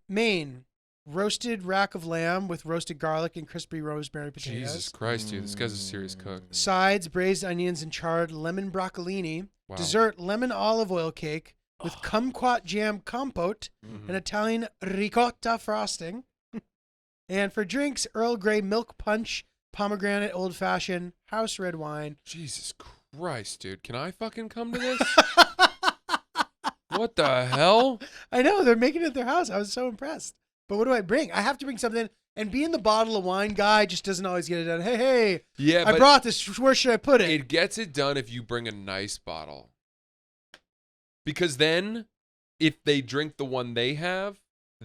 Main, roasted rack of lamb with roasted garlic and crispy rosemary potatoes. Jesus Christ, dude. This guy's a serious cook. Sides, braised onions and charred lemon broccolini. Wow. Dessert, lemon olive oil cake with kumquat jam compote and Italian ricotta frosting. And for drinks, Earl Grey milk punch, pomegranate old fashioned, house red wine. Jesus Christ, dude. Can I fucking come to this? What the hell? I know, they're making it at their house. I was so impressed. But what do I bring? I have to bring something. And being the bottle of wine guy just doesn't always get it done. Hey, Yeah, I brought this. Where should I put it? It gets it done if you bring a nice bottle. Because then, if they drink the one they have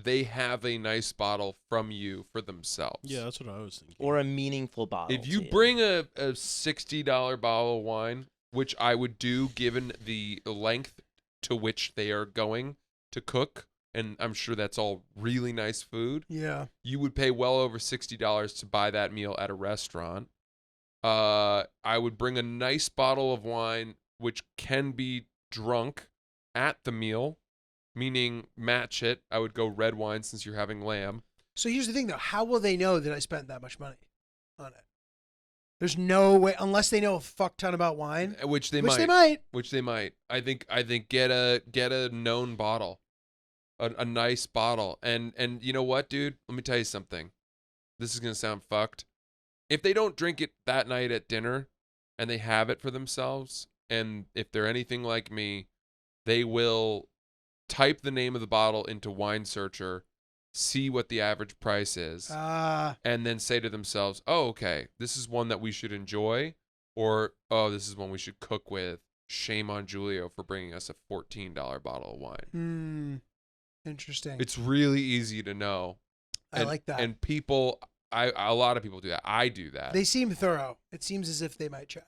a nice bottle from you for themselves. Yeah, that's what I was thinking. Or a meaningful bottle. If you too. bring a $60 bottle of wine, which I would do given the length to which they are going to cook, and I'm sure that's all really nice food. Yeah. You would pay well over $60 to buy that meal at a restaurant. I would bring a nice bottle of wine, which can be drunk at the meal, meaning match it. I would go red wine since you're having lamb. So here's the thing, though. How will they know that I spent that much money on it? There's no way, unless they know a fuck ton about wine, Which they which might. they might. I think get a known bottle, a nice bottle, and you know what, dude? Let me tell you something. This is gonna sound fucked. If they don't drink it that night at dinner, and they have it for themselves, and if they're anything like me, they will type the name of the bottle into Wine Searcher, see what the average price is, and then say to themselves, "Oh, okay, this is one that we should enjoy," or "Oh, this is one we should cook with. Shame on Julio for bringing us a $14 bottle of wine." Interesting. It's really easy to know. I like that. And people, a lot of people do that. I do that. They seem thorough. It seems as if they might check.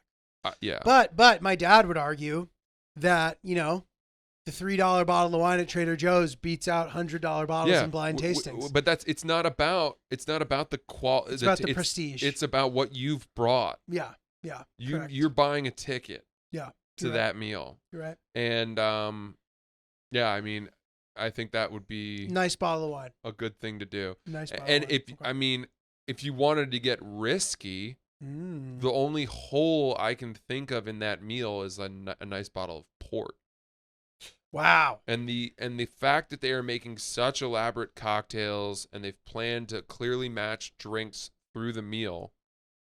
Yeah. But my dad would argue that, the $3 bottle of wine at Trader Joe's beats out $100 bottles in blind tastings. But it's not about the quality. It's about the prestige. It's about what you've brought. Yeah. You're buying a ticket. Yeah. To that meal. You're right. And yeah, I mean, I think that would be nice bottle of wine. A good thing to do. Nice bottle and of wine. I mean, if you wanted to get risky, the only hole I can think of in that meal is a nice bottle of port. Wow. And the fact that they are making such elaborate cocktails and they've planned to clearly match drinks through the meal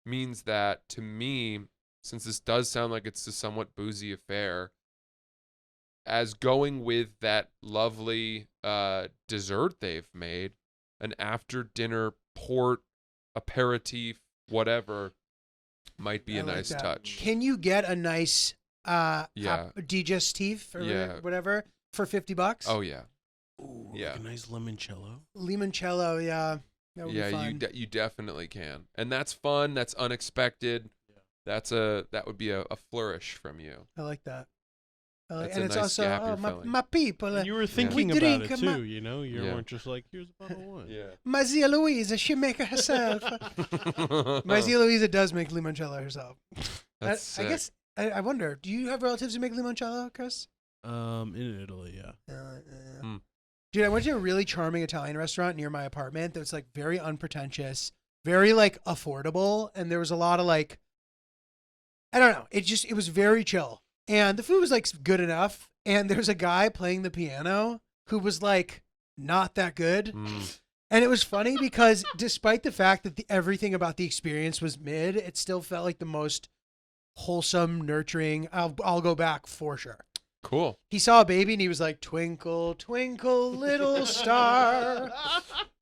means that, to me, since this does sound like it's a somewhat boozy affair, as going with that lovely dessert they've made, an after dinner port aperitif, whatever, might be a nice touch. Can you get a nice digestif or whatever for $50? Oh yeah. Ooh, like a nice limoncello. Limoncello, yeah. That would be fun. You definitely can, and that's fun. That's unexpected. Yeah. That would be a flourish from you. I like that. That's and a it's nice also gap you're filling. my people. And you were thinking about it too, You weren't just like, here's a bottle of wine. Yeah. My Zia Louisa, she make it herself. My Zia Louisa does make limoncello herself. That's I guess. I wonder. Do you have relatives who make limoncello, Chris? In Italy, yeah. Dude, I went to a really charming Italian restaurant near my apartment that was like very unpretentious, very like affordable, and there was a lot of like, I don't know. It was very chill. And the food was like good enough. And there's a guy playing the piano who was like not that good. And it was funny because despite the fact that everything about the experience was mid, it still felt like the most wholesome, nurturing. I'll go back for sure. Cool. He saw a baby and he was like, "Twinkle, twinkle, little star,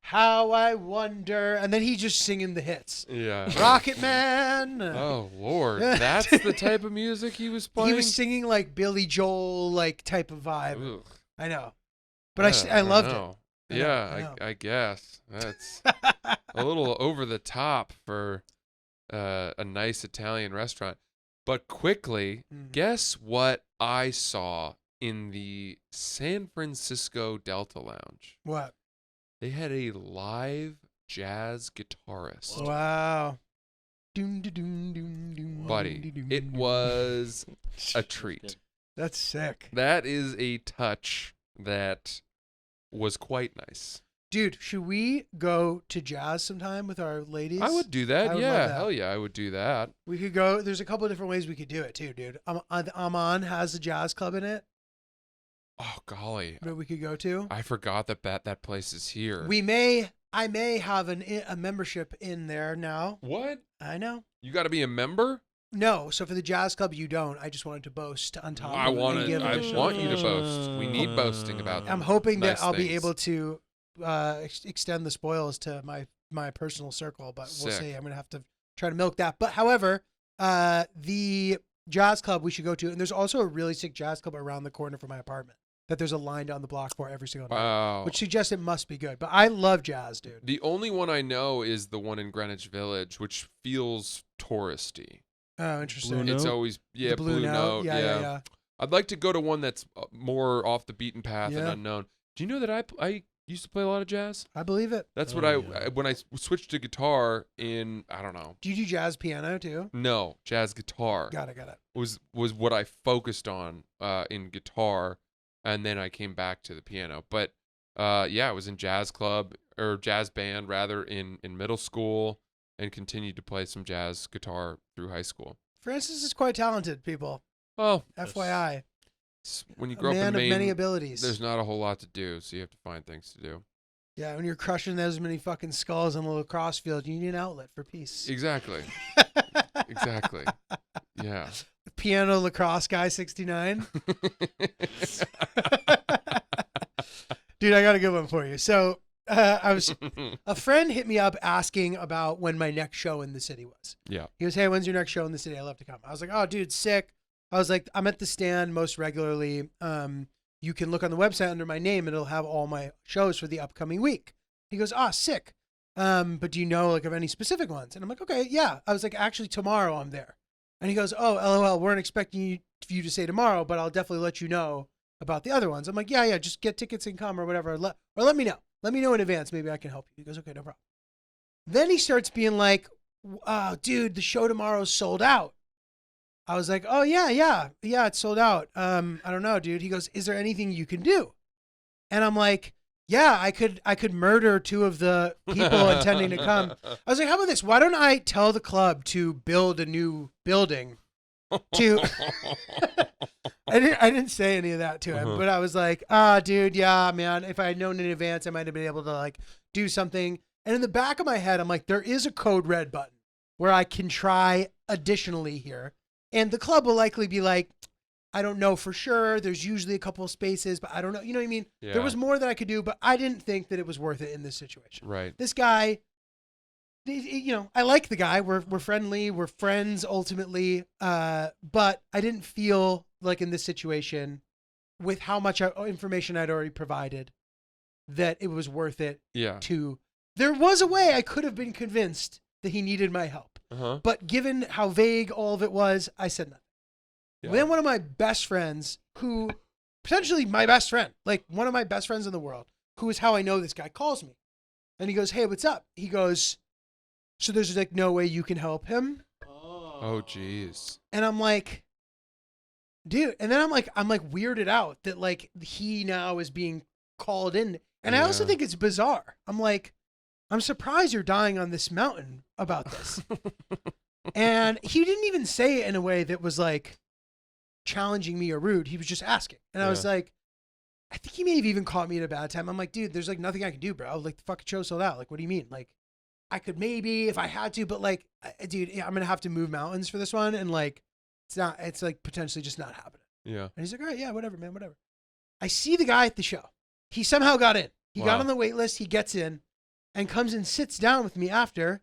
how I wonder." And then he just singing the hits. Yeah. Rocket Man. Oh, Lord. That's the type of music he was playing? He was singing like Billy Joel, like type of vibe. Ugh. I know. But I loved it. I guess. That's a little over the top for a nice Italian restaurant. But quickly, guess what I saw in the San Francisco Delta Lounge? What? They had a live jazz guitarist. Wow. Buddy, it was a treat. That's sick. That is a touch that was quite nice. Dude, should we go to jazz sometime with our ladies? I would do that. I would Yeah, love that. hell yeah, I would do that. We could go. There's a couple of different ways we could do it too, dude. Amman has a jazz club in it. Oh golly, that we could go to. I forgot that place is here. I may have a membership in there now. What? I know. You got to be a member? No, so for the jazz club you don't. I just wanted to boast on top. I want you to show. boast. We need boasting about. I'm hoping nice that I'll things. be able to extend the spoils to my personal circle, but we'll see. I'm gonna have to try to milk that. But however, the jazz club we should go to, and there's also a really sick jazz club around the corner from my apartment that there's a line down the block for every single night, which suggests it must be good. But I love jazz, dude. The only one I know is the one in Greenwich Village, which feels touristy. Oh, interesting. Blue It's Note? always The Blue Note. Yeah. I'd like to go to one that's more off the beaten path and Yeah. unknown. Do you know that I used to play a lot of jazz? I believe it. That's what Yeah. when I switched to guitar in, I don't know. Do you do jazz piano too? No, jazz guitar Got it. was what I focused on in guitar, and then I came back to the piano. But yeah, I was in jazz club or jazz band rather in middle school, and continued to play some jazz guitar through high school. Francis is quite talented, people. Well, FYI. when you A grow up man in of Maine, many abilities. there's not a whole lot to do, so you have to find things to do. Yeah, when you're crushing those many fucking skulls on the lacrosse field, you need an outlet for peace. Exactly. Exactly. Yeah. Piano lacrosse guy 69. Dude, I got a good one for you. So a friend hit me up asking about when my next show in the city was. Yeah. He goes, hey, when's your next show in the city? I'd love to come. I was like, oh, dude, sick. I was like, I'm at the Stand most regularly. You can look on the website under my name and it'll have all my shows for the upcoming week. He goes, sick. But do you know like of any specific ones? And I'm like, okay, yeah. I was like, actually tomorrow I'm there. And he goes, oh, LOL, weren't expecting you to say tomorrow, but I'll definitely let you know about the other ones. I'm like, yeah, just get tickets and come or whatever. Or let me know. Let me know in advance. Maybe I can help you. He goes, okay, no problem. Then he starts being like, dude, the show tomorrow's sold out. I was like, oh, yeah, it's sold out. I don't know, dude. He goes, is there anything you can do? And I'm like, yeah, I could murder 2 of the people intending to come. I was like, how about this? Why don't I tell the club to build a new building to I didn't say any of that to him, but I was like, dude, yeah, man, if I had known in advance, I might have been able to like do something. And in the back of my head, I'm like, there is a code red button where I can try additionally here. And the club will likely be like, I don't know for sure. There's usually a couple of spaces, but I don't know. You know what I mean? Yeah. There was more that I could do, but I didn't think that it was worth it in this situation. Right. This guy, I like the guy. We're friendly. We're friends ultimately. But I didn't feel like in this situation, with how much information I'd already provided, that it was worth it. Yeah. There was a way I could have been convinced that he needed my help. But given how vague all of it was, I said nothing. Yeah. Then one of my best friends, who potentially my best friend, like one of my best friends in the world, who is how I know this guy, calls me. And he goes, hey, what's up? He goes, so there's like no way you can help him? Oh, jeez. And I'm like, dude. And then I'm like weirded out that like he now is being called in. And I also think it's bizarre. I'm like, I'm surprised you're dying on this mountain about this. And he didn't even say it in a way that was like challenging me or rude. He was just asking. And I was like, I think he may have even caught me at a bad time. I'm like, dude, there's like nothing I can do, bro. Like the fucking show sold out. Like, what do you mean? Like, I could maybe if I had to, but like, dude, I'm going to have to move mountains for this one. And like, it's like potentially just not happening. Yeah. And he's like, all right, yeah, whatever, man, whatever. I see the guy at the show. He somehow got in. He got on the wait list. He gets in and comes and sits down with me after.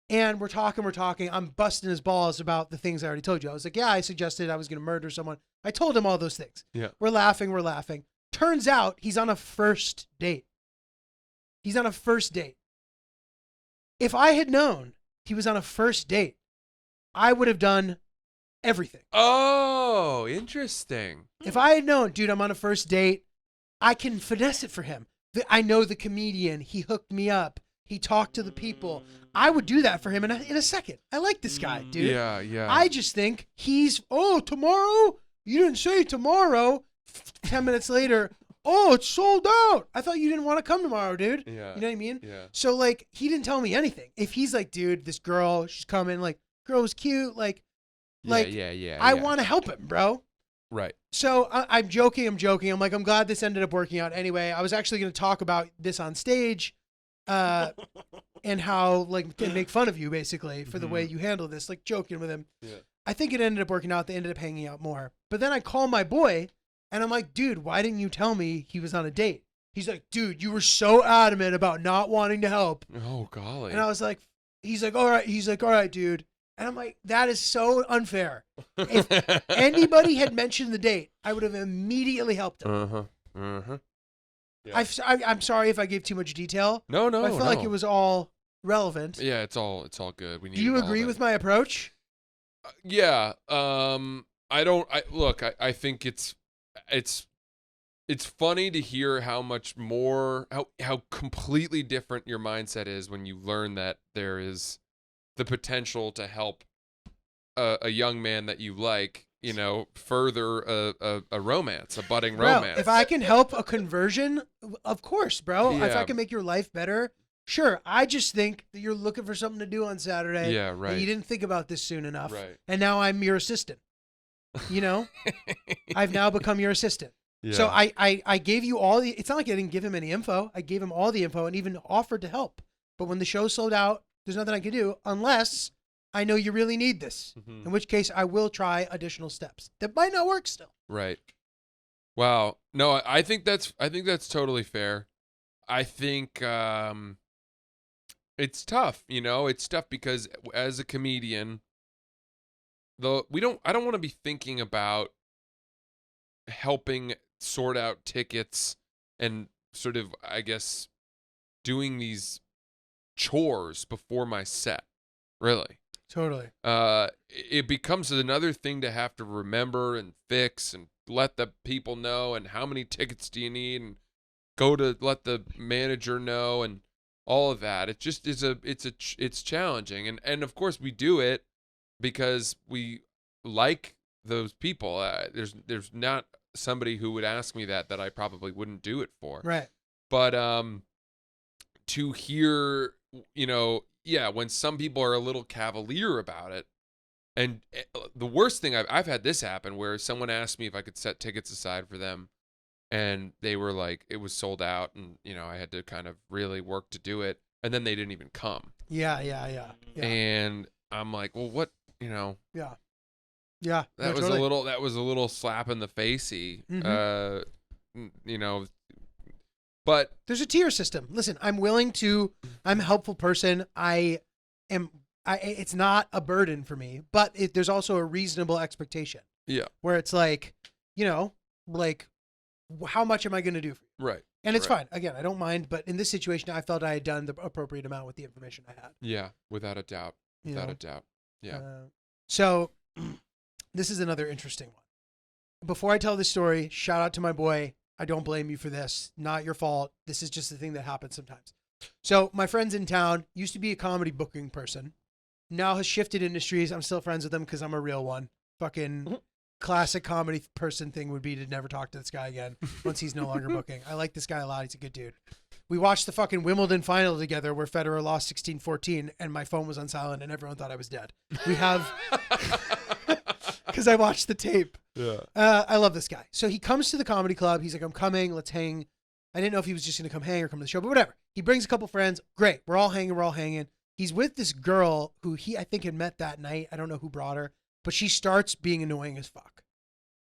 And we're talking. I'm busting his balls about the things I already told you. I was like, yeah, I suggested I was going to murder someone. I told him all those things. Yeah. We're laughing. Turns out he's on a first date. If I had known he was on a first date, I would have done everything. Oh, interesting. If I had known, dude, I'm on a first date, I can finesse it for him. I know the comedian. He hooked me up. He talked to the people. I would do that for him in a second. I like this guy, dude. Yeah. I just think tomorrow? You didn't say tomorrow. 10 minutes later, it's sold out. I thought you didn't want to come tomorrow, dude. Yeah. You know what I mean? Yeah. So, like, he didn't tell me anything. If he's like, dude, this girl, she's coming, like, girl was cute, Yeah. I want to help him, bro. Right. So I'm joking. I'm like, I'm glad this ended up working out anyway. I was actually going to talk about this on stage and how, like, to make fun of you, basically, for the way you handle this, like, joking with him. Yeah. I think it ended up working out. They ended up hanging out more. But then I call my boy, and I'm like, dude, why didn't you tell me he was on a date? He's like, dude, you were so adamant about not wanting to help. Oh, golly. And I was like, he's like, all right, dude. And I'm like, that is so unfair. If anybody had mentioned the date, I would have immediately helped him. Yeah. I'm sorry if I gave too much detail. No. I felt like it was all relevant. Yeah, it's all good. Do you agree with my approach? Yeah. I think it's funny to hear how much more how completely different your mindset is when you learn that there is the potential to help a young man that you like, further a romance, a budding Bro, romance. if I can help a conversion, of course, bro. If Yeah. I can make your life better, sure. I just think that you're looking for something to do on Saturday. Yeah, right. And you didn't think about this soon enough. Right. And now I'm your assistant. I've now become your assistant. Yeah. So I gave you all the, it's not like I didn't give him any info. I gave him all the info and even offered to help. But when the show sold out, there's nothing I can do unless I know you really need this. Mhm. In which case I will try additional steps. That might not work still. Right. Wow. No, I think that's totally fair. I think it's tough, It's tough because as a comedian, I don't want to be thinking about helping sort out tickets and sort of, I guess, doing these chores before my set. Really. Totally. It becomes another thing to have to remember and fix and let the people know, and how many tickets do you need, and go to let the manager know, and all of that. It just is it's challenging, and of course we do it because we like those people. There's not somebody who would ask me that I probably wouldn't do it for. Right. But to hear, when some people are a little cavalier about it, and the worst thing, I've had this happen where someone asked me if I could set tickets aside for them, and they were like, it was sold out, and I had to kind of really work to do it, and then they didn't even come. Yeah. And I'm like, well, what, Yeah. that was totally. that was a little slap in the facey, Mm-hmm. But There's a tier system. Listen, I'm a helpful person. It's not a burden for me, but there's also a reasonable expectation. Yeah. Where it's like, like, how much am I going to do for you? Right. And it's fine. Again, I don't mind, but in this situation, I felt I had done the appropriate amount with the information I had. Yeah, without a doubt. Without a doubt. Yeah. So this is another interesting one. Before I tell this story, shout out to my boy. I don't blame you for this. Not your fault. This is just the thing that happens sometimes. So my friend's in town, used to be a comedy booking person, now has shifted industries. I'm still friends with him because I'm a real one. Fucking classic comedy person thing would be to never talk to this guy again once he's no longer booking. I like this guy a lot. He's a good dude. We watched the fucking Wimbledon final together where Federer lost 16-14 and my phone was on silent and everyone thought I was dead. We have... Because I watched the tape. Yeah. I love this guy. So he comes to the comedy club. He's like, I'm coming. Let's hang. I didn't know if he was just going to come hang or come to the show, but whatever. He brings a couple friends. Great. We're all hanging. He's with this girl who I think had met that night. I don't know who brought her, but she starts being annoying as fuck.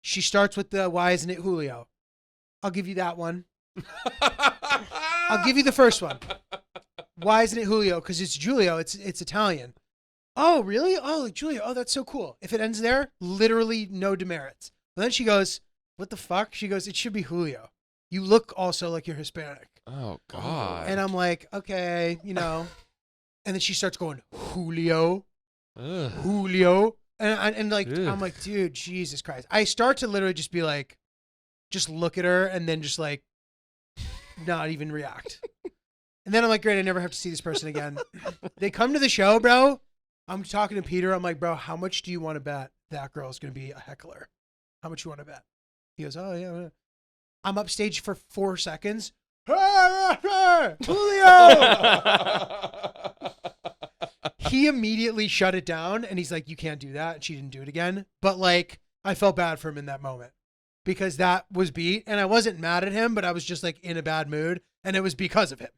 She starts with the, why isn't it Julio? I'll give you that one. I'll give you the first one. Why isn't it Julio? Because it's Giulio. It's Italian. Oh, really? Oh, like Julia. Oh, that's so cool. If it ends there, literally no demerits. But then she goes, what the fuck? She goes, it should be Julio. You look also like you're Hispanic. Oh, God. And I'm like, okay, And then she starts going, Julio. Ugh. Julio. And like, Ugh. I'm like, dude, Jesus Christ. I start to literally just be like, just look at her and then just like, not even react. And then I'm like, great, I never have to see this person again. They come to the show, bro. I'm talking to Peter. I'm like, bro, how much do you want to bet that girl's going to be a heckler? How much you want to bet? He goes, oh, yeah. I'm upstage for 4 seconds. Julio! He immediately shut it down and he's like, you can't do that. And she didn't do it again. But like, I felt bad for him in that moment because that was beat. And I wasn't mad at him, but I was just like in a bad mood. And it was because of him,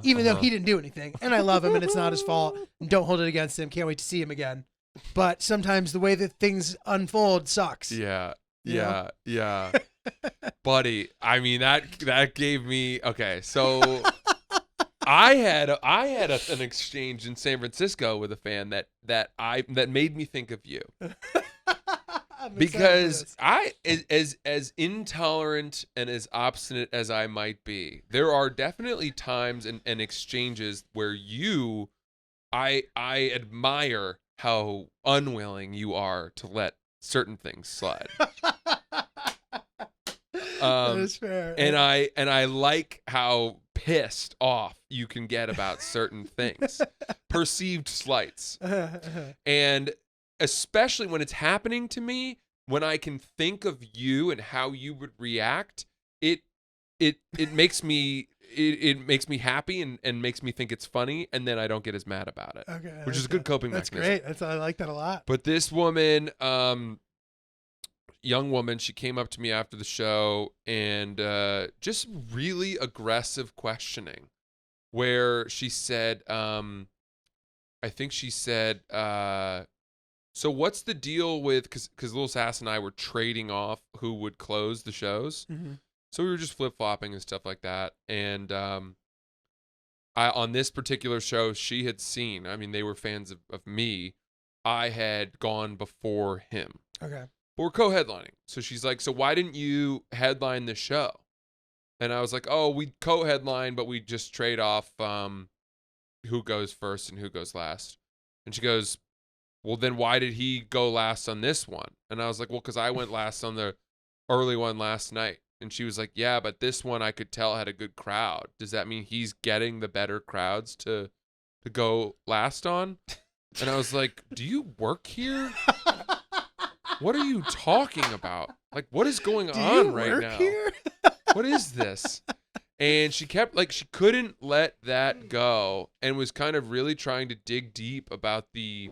even though he didn't do anything. And I love him and it's not his fault. And don't hold it against him. Can't wait to see him again. But sometimes the way that things unfold sucks. Yeah. Buddy, I mean, that gave me, okay. So I had an exchange in San Francisco with a fan that made me think of you. Because as intolerant and as obstinate as I might be, there are definitely times and exchanges where I admire how unwilling you are to let certain things slide. That is fair. And I like how pissed off you can get about certain things, perceived slights, and especially when it's happening to me, when I can think of you and how you would react, it makes me it makes me happy and makes me think it's funny, and then I don't get as mad about it, Okay, which is a good coping That's mechanism. great. I like that a lot. But this woman, young woman, she came up to me after the show and just really aggressive questioning, where she said, I think she said, so what's the deal with, because Lil Sass and I were trading off who would close the shows. Mm-hmm. So we were just flip-flopping and stuff like that. And on this particular show, she had seen, I mean, they were fans of me. I had gone before him. Okay. But we're co-headlining. So she's like, so why didn't you headline the show? And I was like, oh, we co-headline, but we just trade off who goes first and who goes last. And she goes, well, then why did he go last on this one? And I was like, well, because I went last on the early one last night. And she was like, yeah, but this one I could tell had a good crowd. Does that mean he's getting the better crowds to go last on? And I was like, do you work here? What are you talking about? Like, what is going on right now? Here? What is this? And she kept, like, she couldn't let that go and was kind of really trying to dig deep about the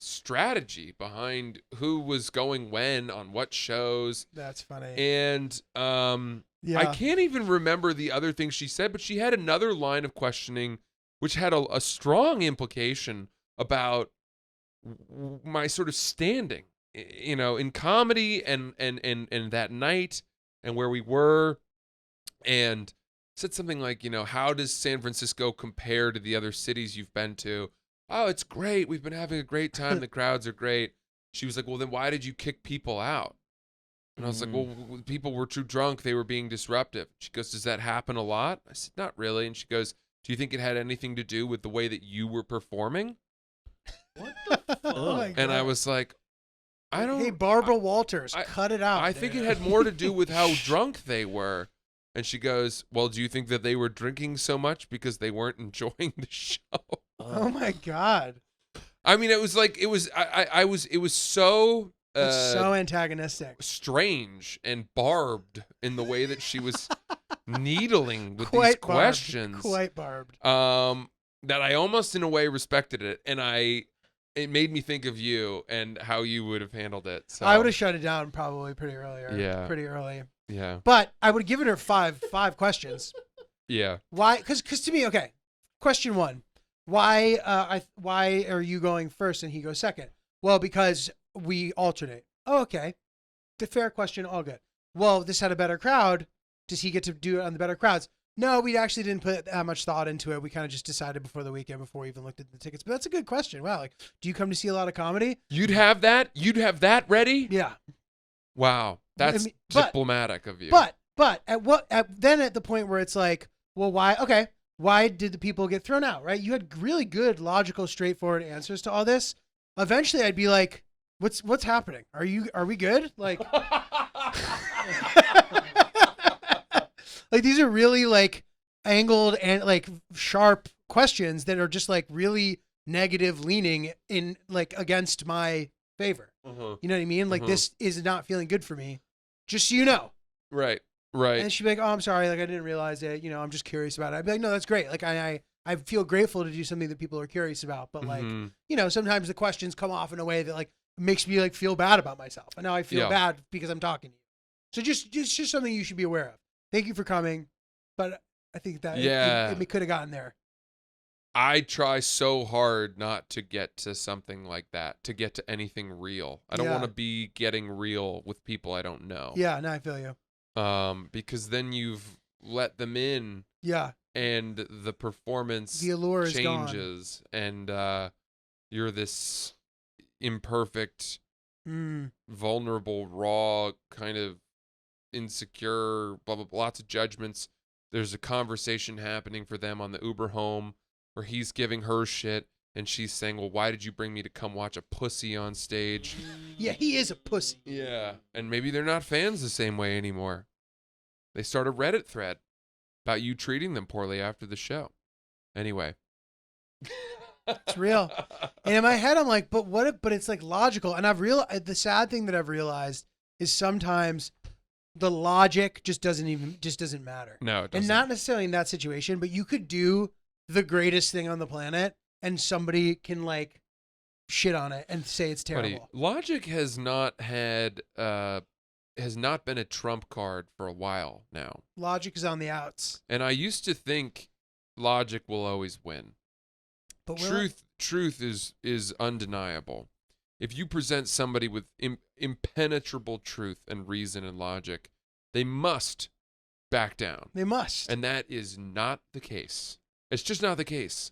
strategy behind who was going when on what shows. That's funny. And I can't even remember the other things she said, but she had another line of questioning which had a strong implication about my sort of standing, you know, in comedy and that night and where we were, and said something like, you know, how does San Francisco compare to the other cities you've been to? Oh, it's great. We've been having a great time. The crowds are great. She was like, well, then why did you kick people out? And I was like, well, people were too drunk. They were being disruptive. She goes, does that happen a lot? I said, not really. And she goes, do you think it had anything to do with the way that you were performing? What the fuck? Oh my God. And I was like, I don't. Hey, Barbara Walters, cut it out. I think it had more to do with how drunk they were. And she goes, well, do you think that they were drinking so much because they weren't enjoying the show? Oh my God. I mean, it was like, it was so It's so antagonistic. strange and barbed in the way that she was needling with these Quite barbed. questions. Quite barbed. That I almost in a way respected it, and it made me think of you and how you would have handled it. So I would have shut it down probably pretty early. Pretty early. Yeah. But I would have given her five questions. Yeah. Why? Because to me, okay. Question one: Why are you going first and he goes second? Well, because we alternate. Oh, okay. The fair question. All good. Well, this had a better crowd. Does he get to do it on the better crowds? No, we actually didn't put that much thought into it. We kind of just decided before the weekend, before we even looked at the tickets. But that's a good question. Wow. Like, do you come to see a lot of comedy? You'd have that? You'd have that ready? Yeah. Wow. That's but diplomatic of you. But then at the point where it's like, well, why? Okay. Why did the people get thrown out? Right. You had really good, logical, straightforward answers to all this. Eventually I'd be like, what's happening? Are we good? Like, like these are really like angled and like sharp questions that are just like really negative leaning in like against my favor. Uh-huh. You know what I mean? Like this is not feeling good for me. Just so you know. Right. Right. And she'd be like, oh, I'm sorry. Like I didn't realize it. You know, I'm just curious about it. I'd be like, no, that's great. Like I feel grateful to do something that people are curious about. But like, you know, sometimes the questions come off in a way that like makes me like feel bad about myself. And now I feel bad because I'm talking to you. So just something you should be aware of. Thank you for coming. But I think that it could have gotten there. I try so hard not to get to something like that, to get to anything real. I don't want to be getting real with people I don't know. Yeah, no, I feel you. Because then you've let them in. Yeah. And the performance the allure changes, and you're this imperfect, vulnerable, raw, kind of insecure, blah, blah, blah, lots of judgments. There's a conversation happening for them on the Uber home where he's giving her shit. and she's saying, well, why did you bring me to come watch a pussy on stage? Yeah, he is a pussy. Yeah. And maybe they're not fans the same way anymore. They start a Reddit thread about you treating them poorly after the show. Anyway. It's real. And in my head, I'm like, but what if, but it's like logical. And the sad thing that I've realized is sometimes the logic just doesn't matter. No, it doesn't. And not necessarily in that situation, but you could do the greatest thing on the planet and somebody can like shit on it and say it's terrible. Buddy, logic has not been a trump card for a while now. Logic is on the outs. And I used to think logic will always win. But Truth is undeniable. If you present somebody with impenetrable truth and reason and logic, they must back down. They must. And that is not the case. It's just not the case.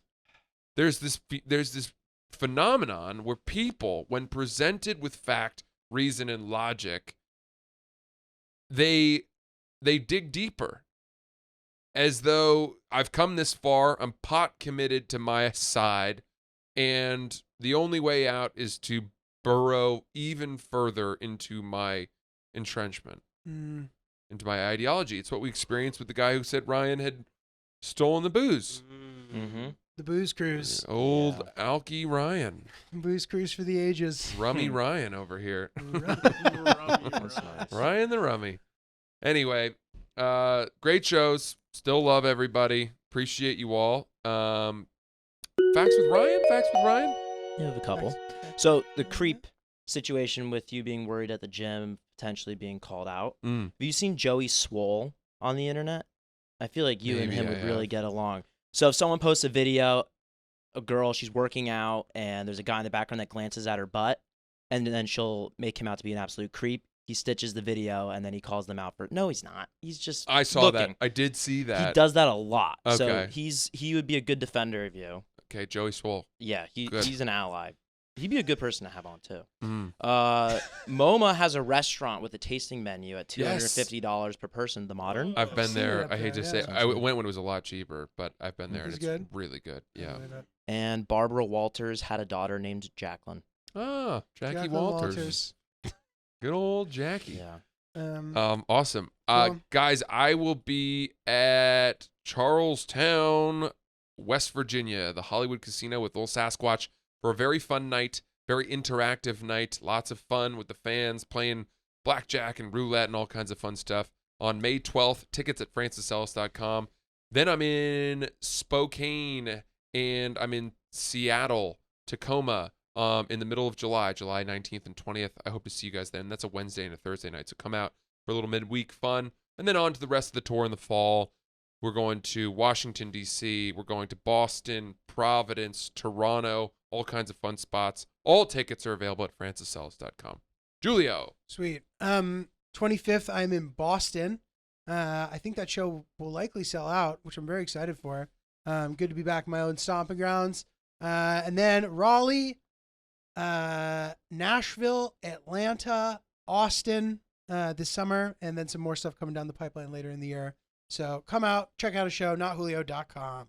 There's this phenomenon where people, when presented with fact, reason, and logic, they dig deeper. As though I've come this far, I'm pot committed to my side, and the only way out is to burrow even further into my entrenchment, into my ideology. It's what we experienced with the guy who said Ryan had stolen the booze. Mm-hmm. The booze cruise. Old Alky Ryan. Booze cruise for the ages. Rummy Ryan over here. That's nice. Ryan the Rummy. Anyway, great shows. Still love everybody. Appreciate you all. Facts with Ryan? You have a couple. So the creep situation with you being worried at the gym, potentially being called out. Have you seen Joey Swole on the internet? I feel like you and him would really get along. So if someone posts a video, a girl, she's working out, and there's a guy in the background that glances at her butt, and then she'll make him out to be an absolute creep. He stitches the video, and then he calls them out for, no, he's not. He's just I saw looking. that. I did see that. He does that a lot. Okay. So he would be a good defender of you. Okay, Joey Swole. Yeah, Good. he's an ally. He'd be a good person to have on, too. Mm. MoMA has a restaurant with a tasting menu at $250 per person, The Modern. I've been seen it there. up I hate there, to yeah. say I went when it was a lot cheaper, but I've been there, and Is it's good? really good. Yeah. And Barbara Walters had a daughter named Jacqueline. Ah, Jackie Jacqueline Walters. Good old Jackie. Yeah. Awesome. Cool. Guys, I will be at Charlestown, West Virginia, the Hollywood Casino with Old Sasquatch for a very fun night, very interactive night. Lots of fun with the fans playing blackjack and roulette and all kinds of fun stuff on May 12th. Tickets at francisellis.com. Then I'm in Spokane and I'm in Seattle, Tacoma, in the middle of July 19th and 20th. I hope to see you guys then. That's a Wednesday and a Thursday night, so come out for a little midweek fun. And then on to the rest of the tour in the fall. We're going to Washington, D.C. We're going to Boston, Providence, Toronto, all kinds of fun spots. All tickets are available at francisellis.com. Julio. Sweet. 25th, I'm in Boston. I think that show will likely sell out, which I'm very excited for. Good to be back in my own stomping grounds. And then Raleigh, Nashville, Atlanta, Austin this summer, and then some more stuff coming down the pipeline later in the year. So come out, check out a show, notjulio.com.